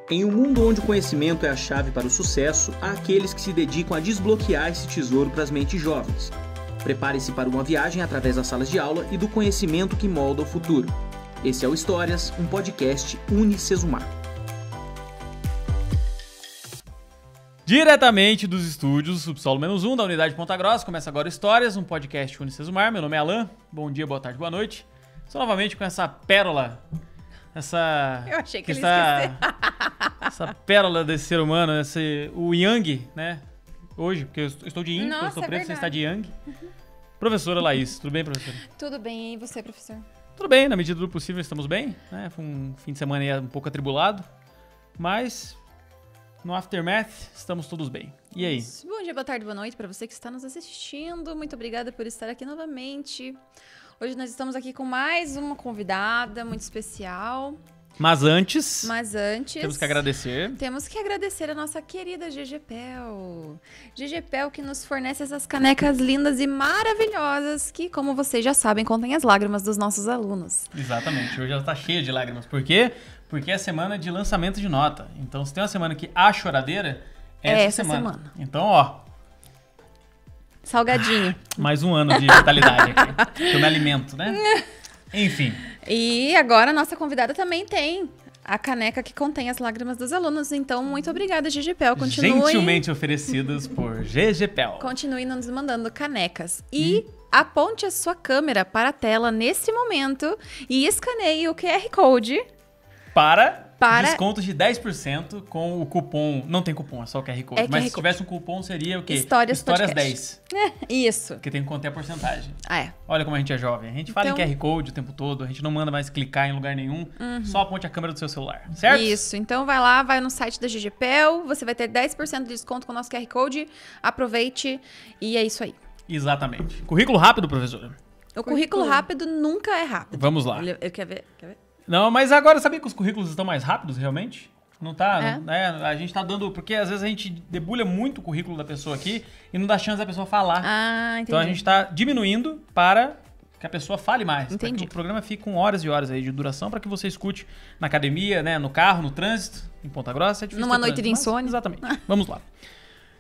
Em um mundo onde o conhecimento é a chave para o sucesso, há aqueles que se dedicam a desbloquear esse tesouro para as mentes jovens. Prepare-se para uma viagem através das salas de aula e do conhecimento que molda o futuro. Esse é o Histórias, um podcast UniCesumar. Diretamente dos estúdios Subsolo -1 da Unidade Ponta Grossa, começa agora Histórias, um podcast UniCesumar. Meu nome é Alan, bom dia, boa tarde, boa noite. Estou novamente com essa pérola, Eu achei que ele ia esquecer. Essa pérola desse ser humano, o Yang, né? Hoje, porque eu estou de Yin, eu estou preto, você está de Yang. Professora Laís, tudo bem, professora? Tudo bem, e você, professor? Tudo bem, na medida do possível estamos bem, né? Foi um fim de semana aí um pouco atribulado, mas no aftermath estamos todos bem. E aí? Bom dia, boa tarde, boa noite para você que está nos assistindo. Muito obrigada por estar aqui novamente. Hoje nós estamos aqui com mais uma convidada muito especial. Mas antes, temos que agradecer a nossa querida GGPEL. GGPEL que nos fornece essas canecas lindas e maravilhosas que, como vocês já sabem, contêm as lágrimas dos nossos alunos. Exatamente, hoje ela está cheia de lágrimas. Por quê? Porque é semana de lançamento de nota. Então, se tem uma semana que há choradeira, é essa semana. Então, ó... Salgadinho. Mais um ano de vitalidade aqui, que eu me alimento, né? Enfim. E agora a nossa convidada também tem a caneca que contém as lágrimas dos alunos. Então, muito obrigada, GGPEL. Continue... Gentilmente oferecidas por GGPEL. Continue nos mandando canecas. E aponte a sua câmera para a tela nesse momento e escaneie o QR Code para descontos de 10% com o cupom. Não tem cupom, é só o QR Code. Mas se tivesse um cupom, seria o quê? Histórias 10. Isso. Porque tem que conter a porcentagem. É. Olha como a gente é jovem. A gente fala em QR Code o tempo todo, a gente não manda mais clicar em lugar nenhum. Só aponte a câmera do seu celular, certo? Isso. Então vai lá, vai no site da GGPEL, você vai ter 10% de desconto com o nosso QR Code. Aproveite e é isso aí. Exatamente. Currículo rápido, professora? O currículo rápido nunca é rápido. Vamos lá. Eu quero ver. Não, mas agora, sabia que os currículos estão mais rápidos, realmente? Não tá, a gente tá dando... Porque às vezes a gente debulha muito o currículo da pessoa aqui e não dá chance da pessoa falar. Ah, entendi. Então a gente tá diminuindo para que a pessoa fale mais. Entendi. Para que o programa fique com horas e horas aí de duração para que você escute na academia, né, no carro, no trânsito, em Ponta Grossa. É difícil numa noite de insônia. Exatamente. Vamos lá.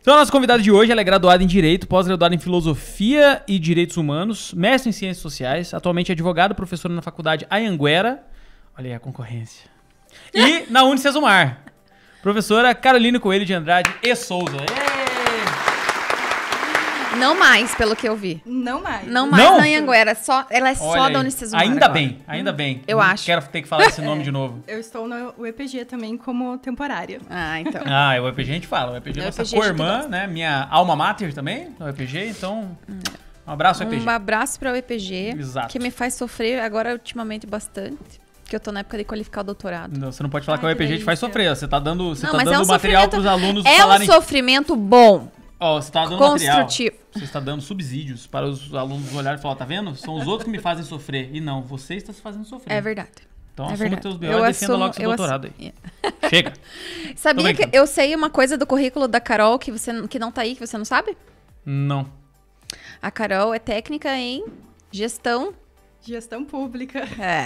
Então a nossa convidada de hoje, ela é graduada em Direito, pós-graduada em Filosofia e Direitos Humanos, mestre em Ciências Sociais, atualmente advogada, professora na Faculdade Anhanguera. Olha aí a concorrência. E na UniCesumar, professora Caroline Coelho de Andrade e Souza. Não mais, pelo que eu vi. Não mais Não? na Anhanguera. Ela é só Olha da aí. UniCesumar. Ainda bem. Eu não acho. Quero ter que falar esse nome de novo. Eu estou no EPG também como temporária. Ah, então. O EPG a gente fala. O EPG é nossa co-irmã, né? Minha alma mater também, no EPG. Então, um abraço, EPG. Um abraço para o EPG. Exato. Que me faz sofrer agora ultimamente bastante. Porque eu tô na época de qualificar o doutorado. Não, você não pode falar que o EPG te faz sofrer. Você tá dando, um material para os alunos falarem. É um sofrimento bom. Ó, você tá dando construtivo. Material. Você está dando subsídios para os alunos olharem e falar, tá vendo? São os outros que me fazem sofrer. E não, você está se fazendo sofrer. É verdade. Então assuma teus B.O. e defenda logo seu doutorado aí. Chega. Sabia que eu sei uma coisa do currículo da Carol que não tá aí, que você não sabe? Não. A Carol é técnica em gestão pública.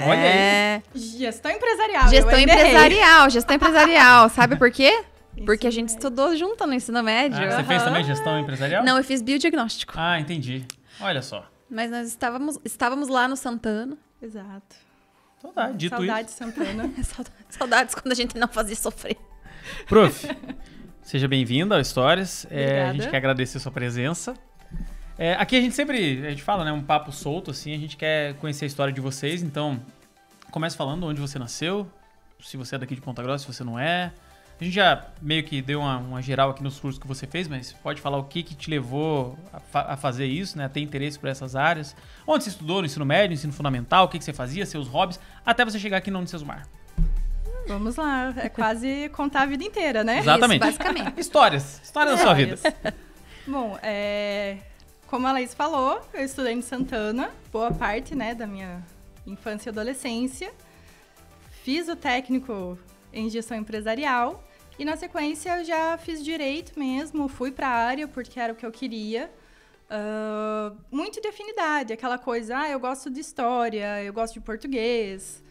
Olha aí. Gestão empresarial. Gestão empresarial. Sabe por quê? Porque a gente estudou junto no ensino médio. Você fez também gestão empresarial? Não, eu fiz biodiagnóstico. Ah, entendi. Olha só. Mas nós estávamos lá no Santana. Exato. Saudade, dito Saudade isso. Santana. Saudades quando a gente não fazia sofrer. Prof, seja bem-vinda ao Histórias. Obrigada. A gente quer agradecer a sua presença. Aqui a gente fala, né, um papo solto, assim, a gente quer conhecer a história de vocês, então comece falando onde você nasceu, se você é daqui de Ponta Grossa, se você não é. A gente já meio que deu uma geral aqui nos cursos que você fez, mas pode falar o que te levou a fazer isso, né, a ter interesse por essas áreas. Onde você estudou, no ensino médio, no ensino fundamental, o que você fazia, seus hobbies, até você chegar aqui no UniCesumar. Vamos lá, é quase contar a vida inteira, né? Exatamente. Isso, basicamente. Histórias da sua vida. Bom, como a Laís falou, eu estudei em Santana, boa parte, né, da minha infância e adolescência. Fiz o técnico em gestão empresarial e, na sequência, eu já fiz direito mesmo, fui para a área porque era o que eu queria. Muito de afinidade, aquela coisa, eu gosto de história, eu gosto de português.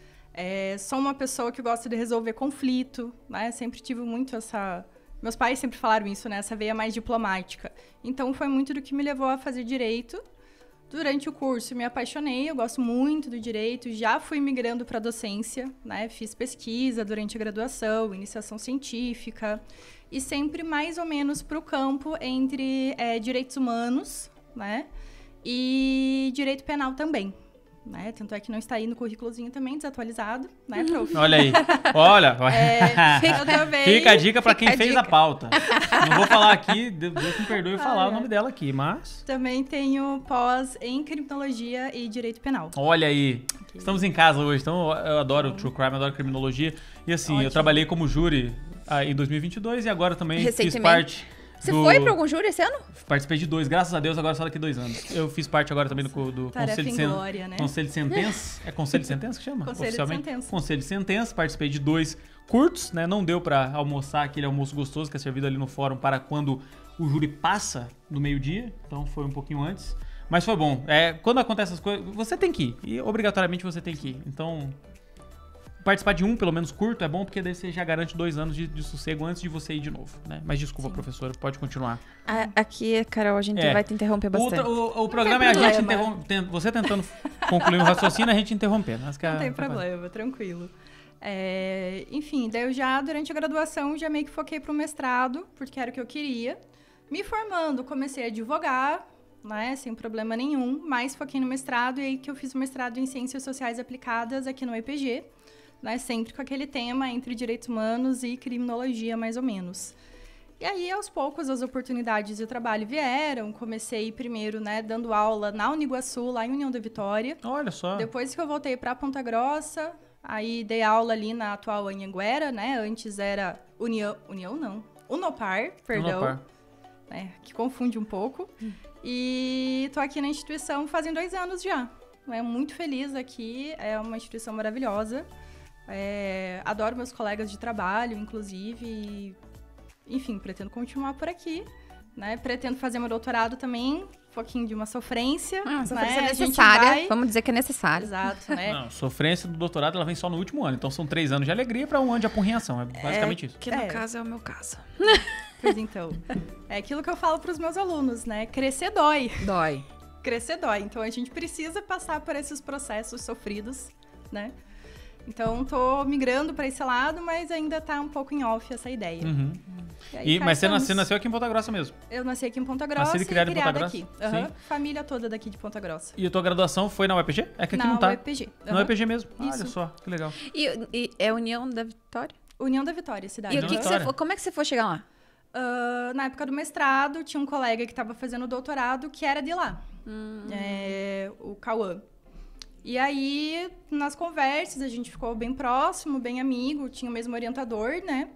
Sou uma pessoa que gosta de resolver conflito, né? Sempre tive muito essa... Meus pais sempre falaram isso, né? Essa veia mais diplomática. Então, foi muito do que me levou a fazer direito. Durante o curso, me apaixonei, eu gosto muito do direito, já fui migrando para a docência, né? Fiz pesquisa durante a graduação, iniciação científica, e sempre mais ou menos para o campo entre direitos humanos, né? E direito penal também. Né? Tanto é que não está aí no currículozinho também, desatualizado, né, prof? Olha aí. Olha. Fica a dica para quem fez a pauta. Não vou falar aqui, Deus me perdoe falar o nome dela aqui, mas... Também tenho pós em criminologia e direito penal. Olha aí. Okay. Estamos em casa hoje, então eu adoro true crime, adoro criminologia. E assim, ótimo. Eu trabalhei como júri em 2022 e agora também fiz parte... Você foi para algum júri esse ano? Participei de 2, graças a Deus, agora só daqui 2 anos. Eu fiz parte agora também do Conselho de Glória, né? Conselho de Sentença. É Conselho de Sentença que chama? Conselho oficialmente? De Sentença. Conselho de Sentença, participei de 2 curtos, né? Não deu para almoçar aquele almoço gostoso que é servido ali no fórum para quando o júri passa do meio-dia, então foi um pouquinho antes. Mas foi bom. Quando acontecem essas coisas, você tem que ir. E obrigatoriamente você tem que ir. Então... Participar de pelo menos curto, é bom, porque daí você já garante 2 anos de sossego antes de você ir de novo, né? Mas desculpa, sim, professora, pode continuar. Aqui, Carol, a gente vai te interromper bastante. O programa é a gente interrompendo, você tentando concluir o raciocínio, a gente interrompendo. Não tem problema, tranquilo. Enfim, daí eu já, durante a graduação, já meio que foquei pro mestrado, porque era o que eu queria. Me formando, comecei a advogar, né, sem problema nenhum, mas foquei no mestrado, e aí que eu fiz o mestrado em Ciências Sociais Aplicadas aqui no EPG, né, sempre com aquele tema entre direitos humanos e criminologia, mais ou menos. E aí, aos poucos, as oportunidades de trabalho vieram. Comecei primeiro, né, dando aula na Uniguaçu, lá em União da Vitória. Olha só. Depois que eu voltei para Ponta Grossa, aí dei aula ali na atual Anhanguera, né? Antes era Unopar, perdão. Unopar. Que confunde um pouco. E tô aqui na instituição fazem 2 anos já. Muito feliz aqui, é uma instituição maravilhosa. Adoro meus colegas de trabalho, inclusive, e, enfim, pretendo continuar por aqui, né? Pretendo fazer meu doutorado também, um pouquinho de uma sofrência. Sofrência é necessária, vamos dizer que é necessário. Exato, né? Não, sofrência do doutorado, ela vem só no último ano, então são 3 anos de alegria para 1 ano de apurrinhação, é basicamente isso. Que no caso é o meu caso. Pois então, é aquilo que eu falo para os meus alunos, né? Crescer dói. Dói. Crescer dói, então a gente precisa passar por esses processos sofridos, né? Então, tô migrando para esse lado, mas ainda tá um pouco em off essa ideia. Uhum. Mas você nasceu aqui em Ponta Grossa mesmo? Eu nasci aqui em Ponta Grossa e criada em Ponta Grossa? Aqui. Família toda daqui de Ponta Grossa. E a tua graduação foi na UEPG? É que aqui não tá. Na UEPG. Na UEPG mesmo? Isso. Olha só, que legal. E é União da Vitória? União da Vitória, cidade. E como é que você foi chegar lá? Na época do mestrado, tinha um colega que estava fazendo doutorado que era de lá. O Cauã. E aí, nas conversas, a gente ficou bem próximo, bem amigo, tinha o mesmo orientador, né?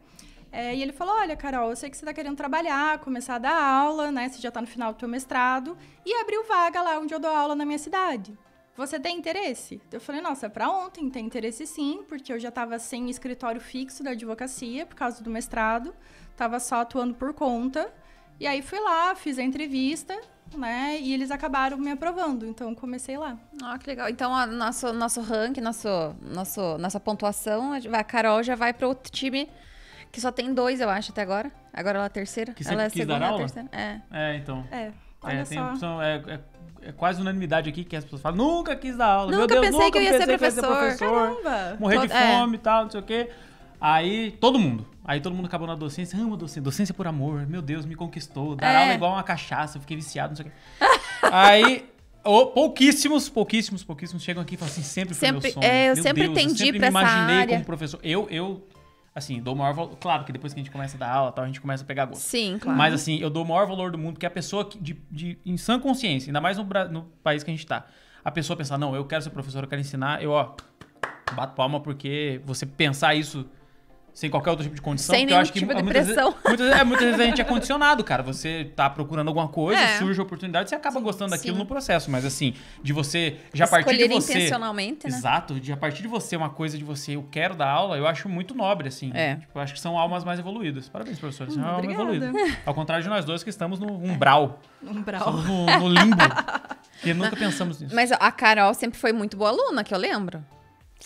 E ele falou, olha, Carol, eu sei que você tá querendo trabalhar, começar a dar aula, né? Você já tá no final do teu mestrado. E abriu vaga lá onde eu dou aula na minha cidade. Você tem interesse? Eu falei, nossa, pra ontem, tem interesse sim, porque eu já tava sem escritório fixo da advocacia, por causa do mestrado. Tava só atuando por conta. E aí, fui lá, fiz a entrevista, né? E eles acabaram me aprovando, então comecei lá. Que legal. Então, nosso ranking, nossa pontuação, a Carol já vai para outro time que só tem 2, eu acho, até agora. Agora ela é a terceira. Que ela é a segunda, aula? A terceira. Então. Olha só. É quase unanimidade aqui que as pessoas falam, nunca quis dar aula. Nunca Meu Deus, pensei que eu ia ser professor. Caramba. Morrer de fome e tal, não sei o quê. Aí, todo mundo acabou na docência. Amo docência por amor. Meu Deus, me conquistou. Dar aula é igual uma cachaça. Eu fiquei viciado, não sei o quê. Aí, pouquíssimos chegam aqui e falam assim, sempre foi meu sonho. Eu sempre entendi pra essa área. Eu sempre me imaginei como professor. Eu assim, dou o maior valor. Claro que depois que a gente começa a dar aula, tal, a gente começa a pegar gosto. Sim, claro. Mas assim, eu dou o maior valor do mundo, que a pessoa em sã consciência, ainda mais no país que a gente tá, a pessoa pensar, não, eu quero ser professor, eu quero ensinar, bato palma, porque você pensar isso sem qualquer outro tipo de condição. Sem nenhum tipo de pressão. Muitas vezes a gente é condicionado, cara. Você tá procurando alguma coisa, surge a oportunidade, você acaba gostando daquilo no processo. Mas assim, de você, já a partir de você... intencionalmente, né? Exato. De a partir de você, uma coisa de você, eu quero dar aula, eu acho muito nobre, assim. Tipo, eu acho que são almas mais evoluídas. Parabéns, professor. Você é uma alma evoluída. Ao contrário de nós dois, que estamos no umbral. Estamos no limbo. Porque nunca pensamos nisso. Mas a Carol sempre foi muito boa aluna, que eu lembro.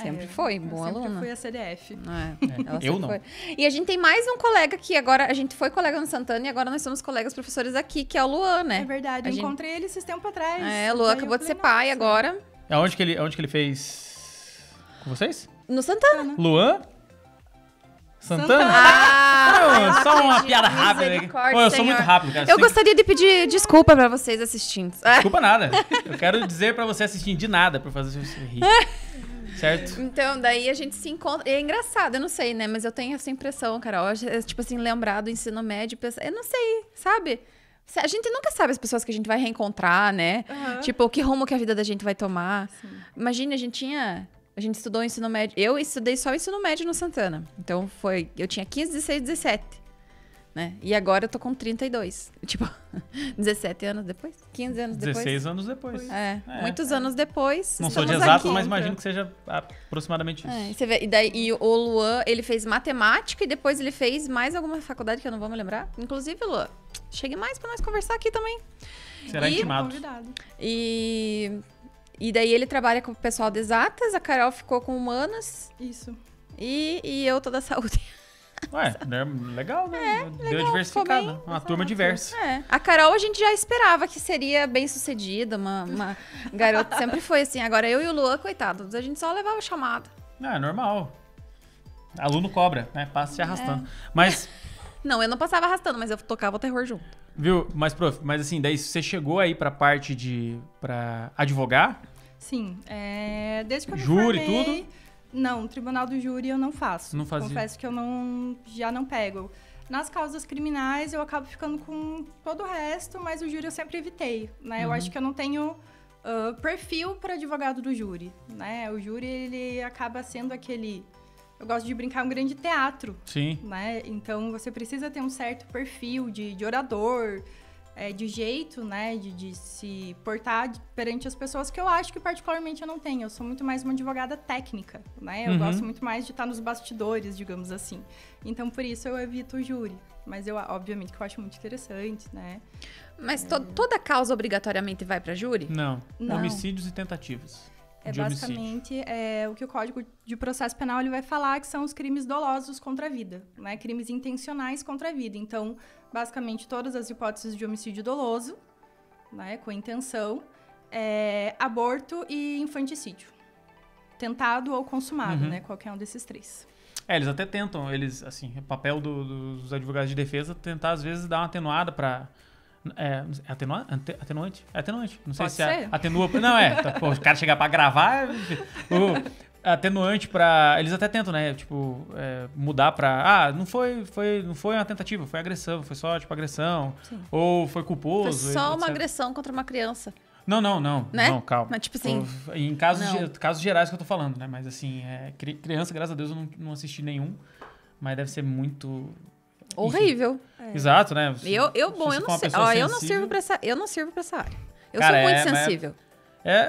Sempre foi, boa eu sempre aluna. fui a CDF. Ela Eu sempre não. foi. E a gente tem mais um colega que agora, a gente foi colega no Santana e agora nós somos colegas professores aqui, que é o Luan, né? É verdade, A eu gente- encontrei ele esses tempos atrás. O Luan Daí acabou eu de ser falei, pai nossa. agora. Aonde que ele fez com vocês? No Santana. Luan? Santana? Ah! Não, só uma entendi. piada rápida. Misericórdia, Pô, eu sou Senhor. muito rápido, cara. Eu Sempre- gostaria de pedir desculpa pra vocês assistindo. Desculpa nada. Eu quero dizer pra você assistir de nada pra fazer você rir. Certo? Então, daí a gente se encontra. E é engraçado, eu não sei, né? Mas eu tenho essa impressão, Carol. Tipo assim, lembrar do ensino médio, pensar, eu não sei, sabe? A gente nunca sabe as pessoas que a gente vai reencontrar, né? Aham. Tipo, que rumo que a vida da gente vai tomar. Imagina, a gente estudou o ensino médio. Eu estudei só o ensino médio no Santana. Então eu tinha 15, 16, 17. Né? E agora eu tô com 32. Tipo, 17 anos depois? 15 anos depois? 16 anos depois. Muitos anos depois. Não sou de estamos exato, aqui. mas imagino que seja aproximadamente isso. E você vê, e o Luan, ele fez matemática e depois ele fez mais alguma faculdade que eu não vou me lembrar. Inclusive, Luan, chegue mais pra nós conversar aqui também. Será E- intimado. Convidado. E daí ele trabalha com o pessoal de exatas, a Carol ficou com humanas Isso. e eu toda a saúde. Ué, né, legal, né? Deu diversificada. ficou bem. Uma turma diversa. A Carol a gente já esperava que seria bem sucedida, uma garota, sempre foi assim. Agora eu e o Luan, coitados, a gente só levava chamada. Ah, é normal. Aluno cobra, né? Passa se arrastando. Mas, Não, eu não passava arrastando, mas eu tocava o terror junto. viu, prof, mas assim, daí você chegou aí pra parte pra advogar? Sim. Desde que eu me Júri, formei... Não, tribunal do júri eu não faço. Não fazia. Confesso que eu já não pego. Nas causas criminais eu acabo ficando com todo o resto, mas o júri eu sempre evitei, né? Eu acho que eu não tenho perfil para advogado do júri, né? O júri, ele acaba sendo aquele... Eu gosto de brincar um grande teatro, Sim. né? Então, você precisa ter um certo perfil de orador, de jeito, né? De se portar perante as pessoas, que eu acho que particularmente eu não tenho. Eu sou muito mais uma advogada técnica, né? Eu gosto muito mais de estar nos bastidores, digamos assim. Então, por isso, eu evito o júri. Mas, obviamente, que eu acho muito interessante, né? Mas toda causa obrigatoriamente vai pra júri? Não. Não. Homicídios e tentativas. de homicídio. Basicamente o que o Código de Processo Penal ele vai falar, que são os crimes dolosos contra a vida, né? Crimes intencionais contra a vida. Então, basicamente, todas as hipóteses de homicídio doloso, né, com intenção, aborto e infanticídio. Tentado ou consumado, né? Qualquer um desses três. Eles até tentam, assim, o papel dos advogados de defesa tentar, às vezes, dar uma atenuada pra... Atenuante? É atenuante. Não sei Pode se ser. atenua... Não, pô, o cara chegar pra gravar... atenuante pra... Eles até tentam, né? Tipo, mudar pra... não foi uma tentativa, foi agressão. Foi só, tipo, agressão. Sim. Ou foi culposo. Foi só uma etc. agressão contra uma criança. Não. Né? Não, calma. Mas, tipo assim, Em casos gerais que eu tô falando, né? Mas, assim, criança, graças a Deus, eu não assisti nenhum. Mas deve ser muito... Horrível. Exato, né? Eu for não uma sei. pessoa Eu não sensível- sirvo pra essa área. Eu Cara, sou muito mas- sensível.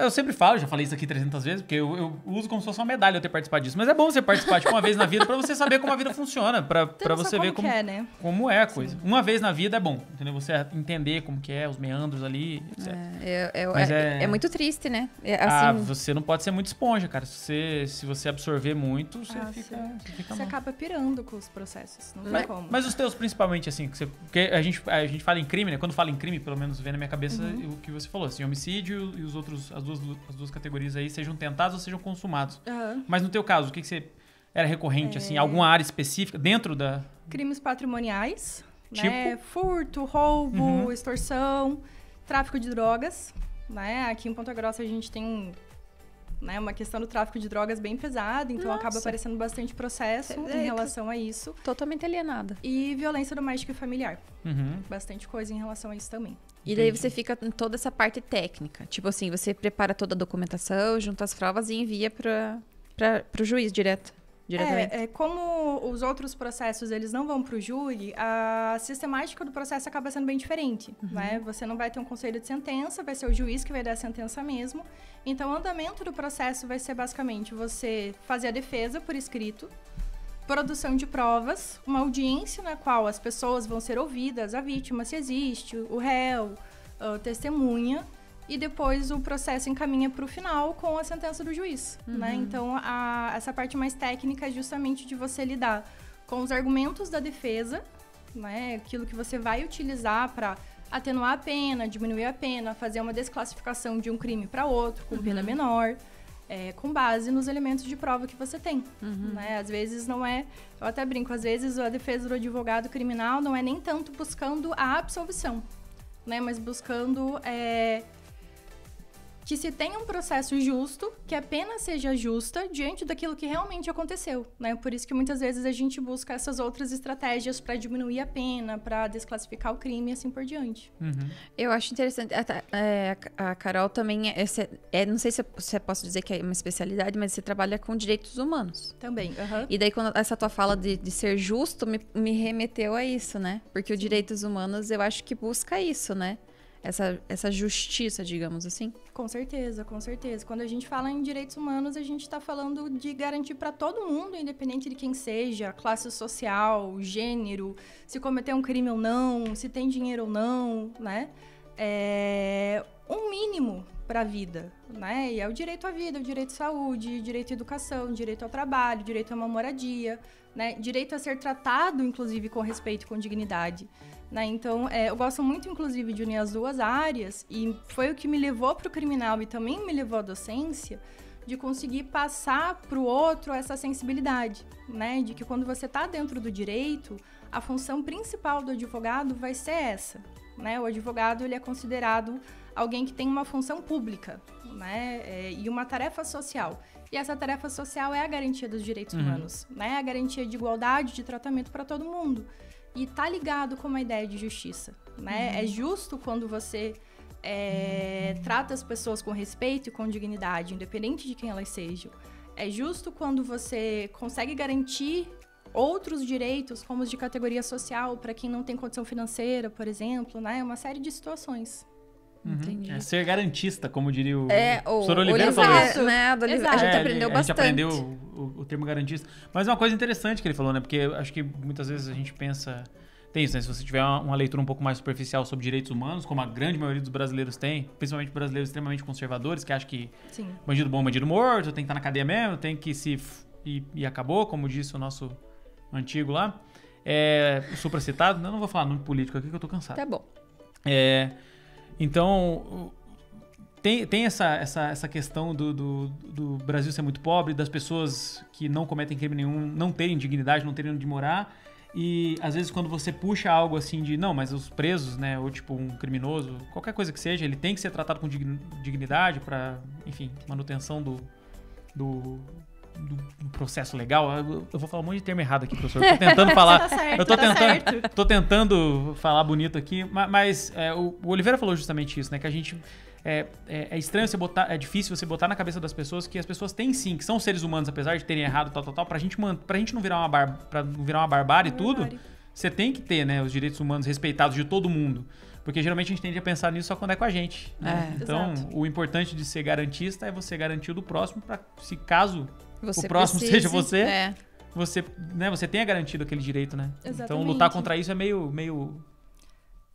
Eu sempre falo, já falei isso aqui 300 vezes, porque eu uso como se fosse uma medalha eu ter participado disso. Mas é bom você participar, tipo, uma vez na vida pra você saber como a vida funciona, pra você ver como que é, né? como é a coisa. Uma vez na vida é bom, entendeu? Você entender como que é, os meandros ali, etc. Mas É muito triste, né? Você não pode ser muito esponja, cara. Se você absorver muito, você fica Você mal. acaba pirando com os processos. Não tem como. Mas os teus, principalmente, assim, porque a gente fala em crime, né? Quando fala em crime, pelo menos vem na minha cabeça o que você falou, assim, homicídio e as duas categorias aí, sejam tentados ou sejam consumados. Aham. Mas no teu caso, o que você era recorrente, assim, alguma área específica dentro da... Crimes patrimoniais, Tipo? né? Furto, roubo, extorsão, tráfico de drogas, né? Aqui em Ponta Grossa a gente tem uma questão do tráfico de drogas bem pesada, então acaba aparecendo bastante processo em relação a isso. Totalmente alienada. E violência doméstica e familiar. Uhum. Bastante coisa em relação a isso também. E daí você fica em toda essa parte técnica. Tipo assim, você prepara toda a documentação, junta as provas e envia pro juiz diretamente. Como os outros processos eles não vão para o júri, a sistemática do processo acaba sendo bem diferente, né? Você não vai ter um conselho de sentença, vai ser o juiz que vai dar a sentença mesmo. Então, o andamento do processo vai ser basicamente você fazer a defesa por escrito, produção de provas, uma audiência na qual as pessoas vão ser ouvidas, a vítima, se existe, o réu, a testemunha, e depois o processo encaminha para o final com a sentença do juiz, né? Então, essa parte mais técnica é justamente de você lidar com os argumentos da defesa, né? Aquilo que você vai utilizar para atenuar a pena, diminuir a pena, fazer uma desclassificação de um crime para outro, com pena menor, com base nos elementos de prova que você tem, né? Às vezes não é... Eu até brinco, às vezes a defesa do advogado criminal não é nem tanto buscando a absolvição, né? Mas buscando que se tenha um processo justo, que a pena seja justa diante daquilo que realmente aconteceu, né? Por isso que muitas vezes a gente busca essas outras estratégias para diminuir a pena, para desclassificar o crime e assim por diante. Eu acho interessante. A Carol também não sei se eu posso dizer que é uma especialidade, mas você trabalha com direitos humanos. Também. E daí, quando essa tua fala de ser justo, me remeteu a isso, né? Porque o direitos humanos, eu acho que busca isso, né? Essa justiça, digamos assim. Com certeza, com certeza. Quando a gente fala em direitos humanos, a gente está falando de garantir para todo mundo, independente de quem seja, classe social, gênero, se cometeu um crime ou não, se tem dinheiro ou não, né? Um mínimo para a vida, né? E é o direito à vida, o direito à saúde, direito à educação, direito ao trabalho, direito a uma moradia, né? Direito a ser tratado, inclusive, com respeito e com dignidade. Né? Então, eu gosto muito, inclusive, de unir as duas áreas, e foi o que me levou para o criminal e também me levou à docência, de conseguir passar para o outro essa sensibilidade, né? De que quando você está dentro do direito, a função principal do advogado vai ser essa, né? O advogado, ele é considerado alguém que tem uma função pública, né? E uma tarefa social. E essa tarefa social é a garantia dos direitos humanos, né? A garantia de igualdade, de tratamento para todo mundo. E tá ligado com uma ideia de justiça, né? É justo quando você trata as pessoas com respeito e com dignidade, independente de quem elas sejam. É justo quando você consegue garantir outros direitos, como os de categoria social, para quem não tem condição financeira, por exemplo, né? Uma série de situações. Entendi. Ser garantista, como diria o o Sr. Oliveira falou isso. Né? A gente aprendeu bastante. A gente aprendeu o termo garantista. Mas é uma coisa interessante que ele falou, né? Porque acho que muitas vezes a gente pensa... Tem isso, né? Se você tiver uma leitura um pouco mais superficial sobre direitos humanos, como a grande maioria dos brasileiros tem, principalmente brasileiros extremamente conservadores, que acham que bandido bom, bandido morto, tem que estar na cadeia mesmo, tem que e acabou, como disse o nosso antigo lá. Supracitado. Eu não vou falar nome político aqui que eu tô cansado. Tá bom. Então, tem essa questão do Brasil ser muito pobre, das pessoas que não cometem crime nenhum não terem dignidade, não terem onde morar. E, às vezes, quando você puxa algo assim de... Não, mas os presos, né? Ou, tipo, um criminoso, qualquer coisa que seja, ele tem que ser tratado com dignidade para, enfim, manutenção do processo legal. Eu vou falar um monte de termo errado aqui, professor. Eu tô tentando falar... Tá certo, tô tentando falar bonito aqui, mas o Oliveira falou justamente isso, né? Que a gente... É estranho você botar... É difícil você botar na cabeça das pessoas que as pessoas têm sim, que são seres humanos, apesar de terem errado, tal, pra gente não virar uma barbárie e tudo, você tem que ter, né, os direitos humanos respeitados de todo mundo. Porque geralmente a gente tende a pensar nisso só quando é com a gente, né? Então, exato. O importante de ser garantista é você garantir o do próximo, para se caso Você o próximo precise, seja você tenha garantido aquele direito, né? Exatamente. Então, lutar contra isso é meio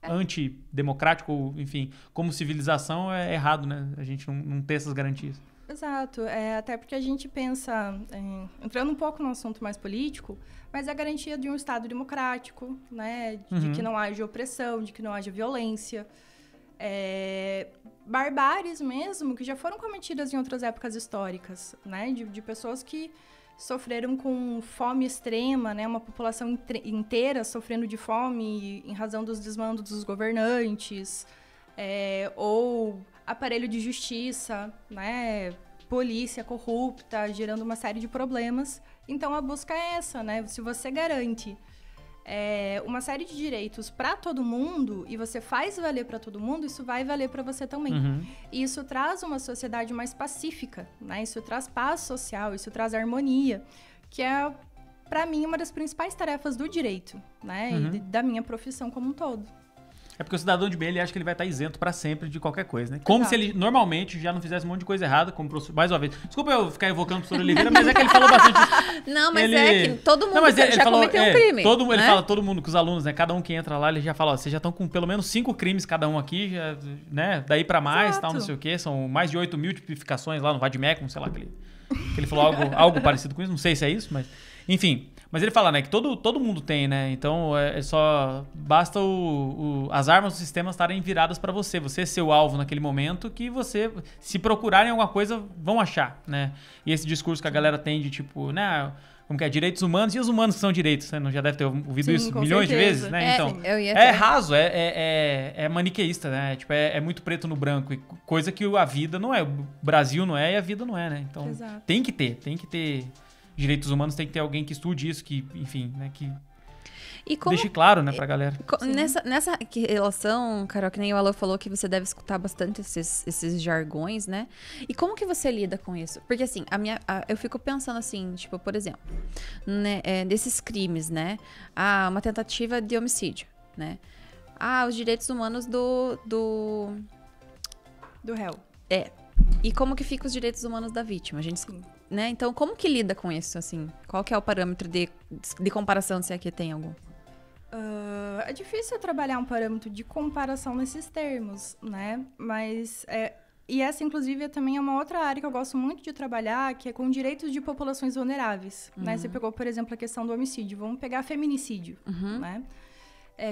antidemocrático, ou, enfim, como civilização é errado, né? A gente não ter essas garantias. Exato, até porque a gente pensa, entrando um pouco no assunto mais político, mas é a garantia de um Estado democrático, né? De que não haja opressão, de que não haja violência. Barbáries mesmo, que já foram cometidas em outras épocas históricas, né? De pessoas que sofreram com fome extrema, né? Uma população inteira sofrendo de fome em razão dos desmandos dos governantes, ou aparelho de justiça, né? Polícia corrupta, gerando uma série de problemas. Então, a busca é essa, né? Se você garante uma série de direitos para todo mundo e você faz valer para todo mundo, isso vai valer para você também. E isso traz uma sociedade mais pacífica, né? Isso traz paz social, isso traz harmonia, que é, para mim, uma das principais tarefas do direito, né? E da minha profissão como um todo. É porque o cidadão de bem, ele acha que ele vai estar isento pra sempre de qualquer coisa, né? Como se ele normalmente já não fizesse um monte de coisa errada, como mais uma vez. Desculpa eu ficar evocando o professor Oliveira, mas é que ele falou bastante isso. Não, mas é que todo mundo ele já falou, cometeu um crime. Ele fala, todo mundo, com os alunos, né? Cada um que entra lá, ele já fala, ó, vocês já estão com pelo menos 5 crimes cada um aqui, já, né? Daí pra mais, tal, não sei o quê. São mais de 8 mil tipificações lá no Vademecum, sei lá, que ele falou algo parecido com isso. Não sei se é isso, mas... Enfim... Mas ele fala, né, que todo mundo tem, né? Então, só basta as armas do sistema estarem viradas para você. Você ser o alvo naquele momento que você, se procurarem alguma coisa, vão achar, né? E esse discurso que a galera tem de tipo, né, como que é, direitos humanos e os humanos que são direitos. Você não já deve ter ouvido isso milhões de vezes, né? Então, é raso, é maniqueísta, né? Tipo, é muito preto no branco. E coisa que a vida não é. O Brasil não é e a vida não é, né? Então, tem que ter... Direitos humanos, tem que ter alguém que estude isso, que, enfim, né, que deixe claro, né, pra galera. Nessa relação, Carol, que nem o Alô falou que você deve escutar bastante esses jargões, né? E como que você lida com isso? Porque, assim, eu fico pensando assim, tipo, por exemplo, né, desses crimes, né? Uma tentativa de homicídio, né? Os direitos humanos do réu. E como que ficam os direitos humanos da vítima? A gente... Né? Então, como que lida com isso, assim? Qual que é o parâmetro de comparação, se aqui tem algum? É difícil trabalhar um parâmetro de comparação nesses termos, né? Mas, e essa, inclusive, também é uma outra área que eu gosto muito de trabalhar, que é com direitos de populações vulneráveis, né? Você pegou, por exemplo, a questão do homicídio. Vamos pegar feminicídio, né?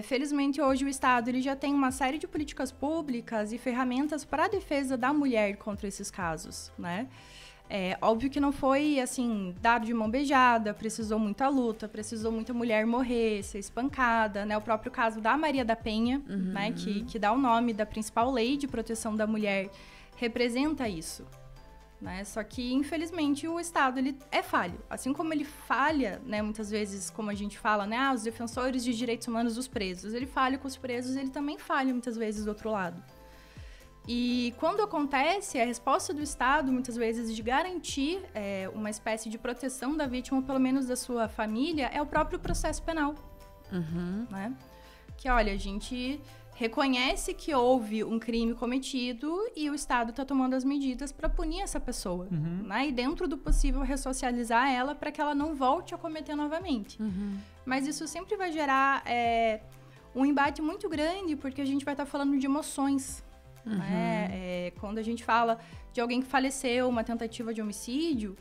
Felizmente, hoje, o Estado ele já tem uma série de políticas públicas e ferramentas para a defesa da mulher contra esses casos, né? Óbvio que não foi, assim, dado de mão beijada, precisou muita luta, precisou muita mulher morrer, ser espancada, né? O próprio caso da Maria da Penha, né? Que dá o nome da principal lei de proteção da mulher, representa isso, né? Só que, infelizmente, o Estado, ele é falho. Assim como ele falha, né? Muitas vezes, como a gente fala, né? Os defensores de direitos humanos dos presos. Ele falha com os presos, ele também falha, muitas vezes, do outro lado. E quando acontece, a resposta do Estado, muitas vezes, de garantir uma espécie de proteção da vítima, ou pelo menos da sua família, é o próprio processo penal. Né? Que, olha, a gente reconhece que houve um crime cometido e o Estado está tomando as medidas para punir essa pessoa. Né? E, dentro do possível, ressocializar ela para que ela não volte a cometer novamente. Mas isso sempre vai gerar um embate muito grande, porque a gente vai estar falando de emoções. Quando a gente fala de alguém que faleceu, uma tentativa de homicídio,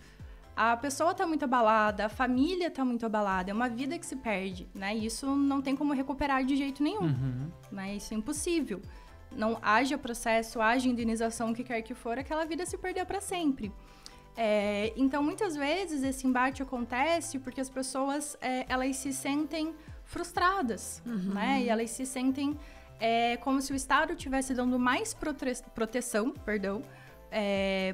a pessoa está muito abalada, a família está muito abalada, é uma vida que se perde, né? E isso não tem como recuperar de jeito nenhum, né? Isso é impossível. Não haja processo, haja indenização, o que quer que for, aquela vida se perdeu para sempre. Então, muitas vezes, esse embate acontece porque as pessoas, elas se sentem frustradas, né? E elas se sentem... como se o Estado estivesse dando mais proteção,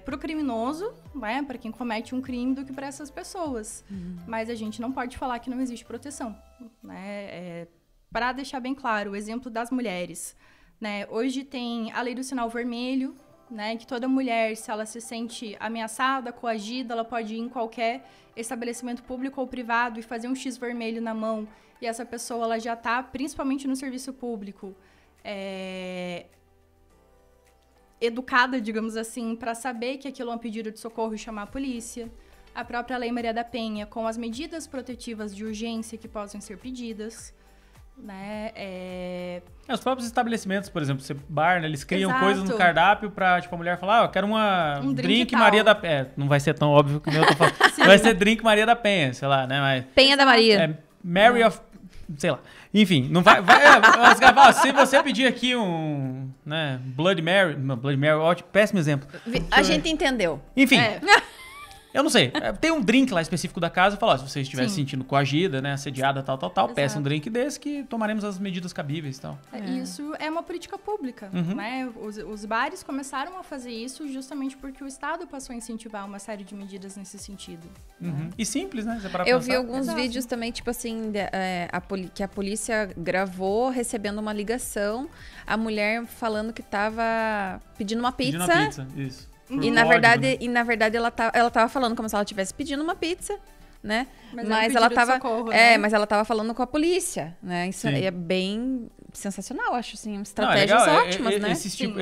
para o criminoso, né, para quem comete um crime, do que para essas pessoas. Mas a gente não pode falar que não existe proteção. Né? Para deixar bem claro, o exemplo das mulheres. Né? Hoje tem a lei do sinal vermelho, né, que toda mulher, se ela se sente ameaçada, coagida, ela pode ir em qualquer estabelecimento público ou privado e fazer um X vermelho na mão, e essa pessoa ela já está, principalmente no serviço público, educada, digamos assim, para saber que aquilo é um pedido de socorro e chamar a polícia. A própria Lei Maria da Penha, com as medidas protetivas de urgência que possam ser pedidas. Né? Os próprios estabelecimentos, por exemplo, bar, né, eles criam coisas no cardápio pra, tipo, a mulher falar, eu quero um drink Maria da Penha. Não vai ser tão óbvio que o meu eu tô falando. Vai ser drink Maria da Penha, sei lá, né? Mas, Penha da Maria. Mary of... Sei lá. Enfim, não vai os caras falam, se você pedir aqui um, né, Bloody Mary, ótimo, péssimo exemplo. A gente entendeu. Enfim. Eu não sei. Tem um drink lá específico da casa. Fala, se você estiver se sentindo coagida, né, assediada, tal, peça um drink desse que tomaremos as medidas cabíveis e tal. Isso é uma política pública, né? Os bares começaram a fazer isso justamente porque o Estado passou a incentivar uma série de medidas nesse sentido. Né? E simples, né? Eu vi alguns vídeos também, tipo assim, que a polícia gravou recebendo uma ligação, a mulher falando que tava pedindo uma pizza. Pedindo uma pizza, isso. E na verdade ela tava falando como se ela estivesse pedindo uma pizza, né? Mas ela tava, socorro, né? Mas ela tava falando com a polícia, né? Isso é bem sensacional, acho, assim, Não, é estratégias legal. ótimas, né?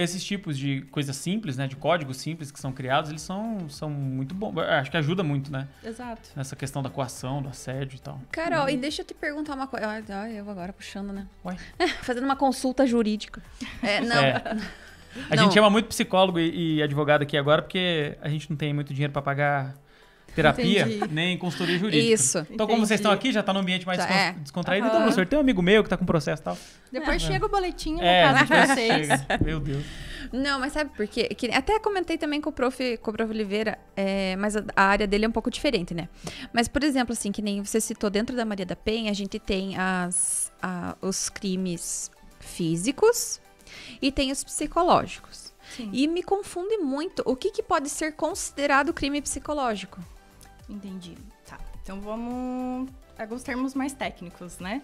Esses tipos de coisas simples, né? De códigos simples que são criados, eles são muito bons. Acho que ajuda muito, né? Exato. Nessa questão da coação, do assédio e tal. Carol, e deixa eu te perguntar uma coisa. Eu agora puxando, né? Ué? Fazendo uma consulta jurídica. Não. A gente chama muito psicólogo e advogado aqui agora porque a gente não tem muito dinheiro para pagar terapia, nem consultoria jurídica. Isso. Então, como vocês estão aqui, já tá no ambiente mais descontraído. Então, Aham. professor, tem um amigo meu que tá com processo e tal. Depois chega o boletim na casa de vocês. Chega. Meu Deus. Não, mas sabe por quê? Até comentei também com o prof. Oliveira, mas a área dele é um pouco diferente, né? Mas, por exemplo, assim, que nem você citou, dentro da Maria da Penha, a gente tem os crimes físicos e tem os psicológicos. Sim. E me confunde muito o que pode ser considerado crime psicológico. Entendi. Tá. Então vamos a alguns termos mais técnicos, né?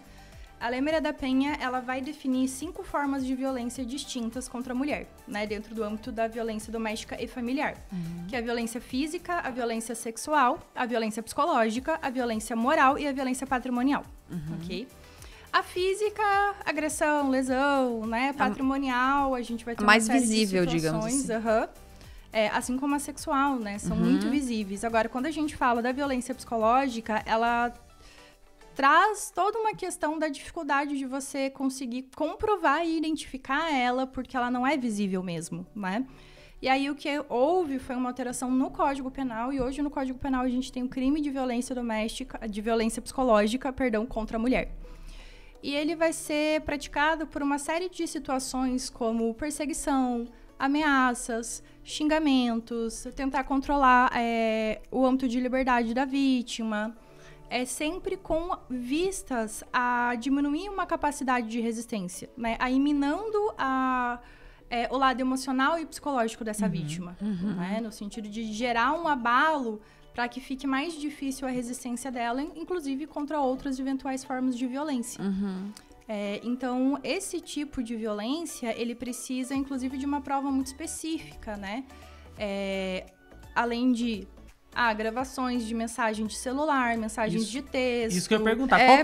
A Lei Maria da Penha, ela vai definir 5 formas de violência distintas contra a mulher, né? Dentro do âmbito da violência doméstica e familiar. Que é a violência física, a violência sexual, a violência psicológica, a violência moral e a violência patrimonial, ok? A física, agressão, lesão, né? Patrimonial, a gente vai ter mais uma série visível, de digamos situações, assim. assim como a sexual, né? São muito visíveis. Agora, quando a gente fala da violência psicológica, ela traz toda uma questão da dificuldade de você conseguir comprovar e identificar ela, porque ela não é visível mesmo, né? E aí, o que houve foi uma alteração no Código Penal, e hoje no Código Penal a gente tem o crime de violência doméstica, de violência psicológica, contra a mulher. E ele vai ser praticado por uma série de situações como perseguição, ameaças, xingamentos, tentar controlar o âmbito de liberdade da vítima, sempre com vistas a diminuir uma capacidade de resistência, né? Aí minando o lado emocional e psicológico dessa vítima, né? No sentido de gerar um abalo para que fique mais difícil a resistência dela, inclusive contra outras eventuais formas de violência. Então, esse tipo de violência, ele precisa, inclusive, de uma prova muito específica, né? Além de gravações de mensagem de celular, mensagens de texto. Isso que eu ia perguntar. Qual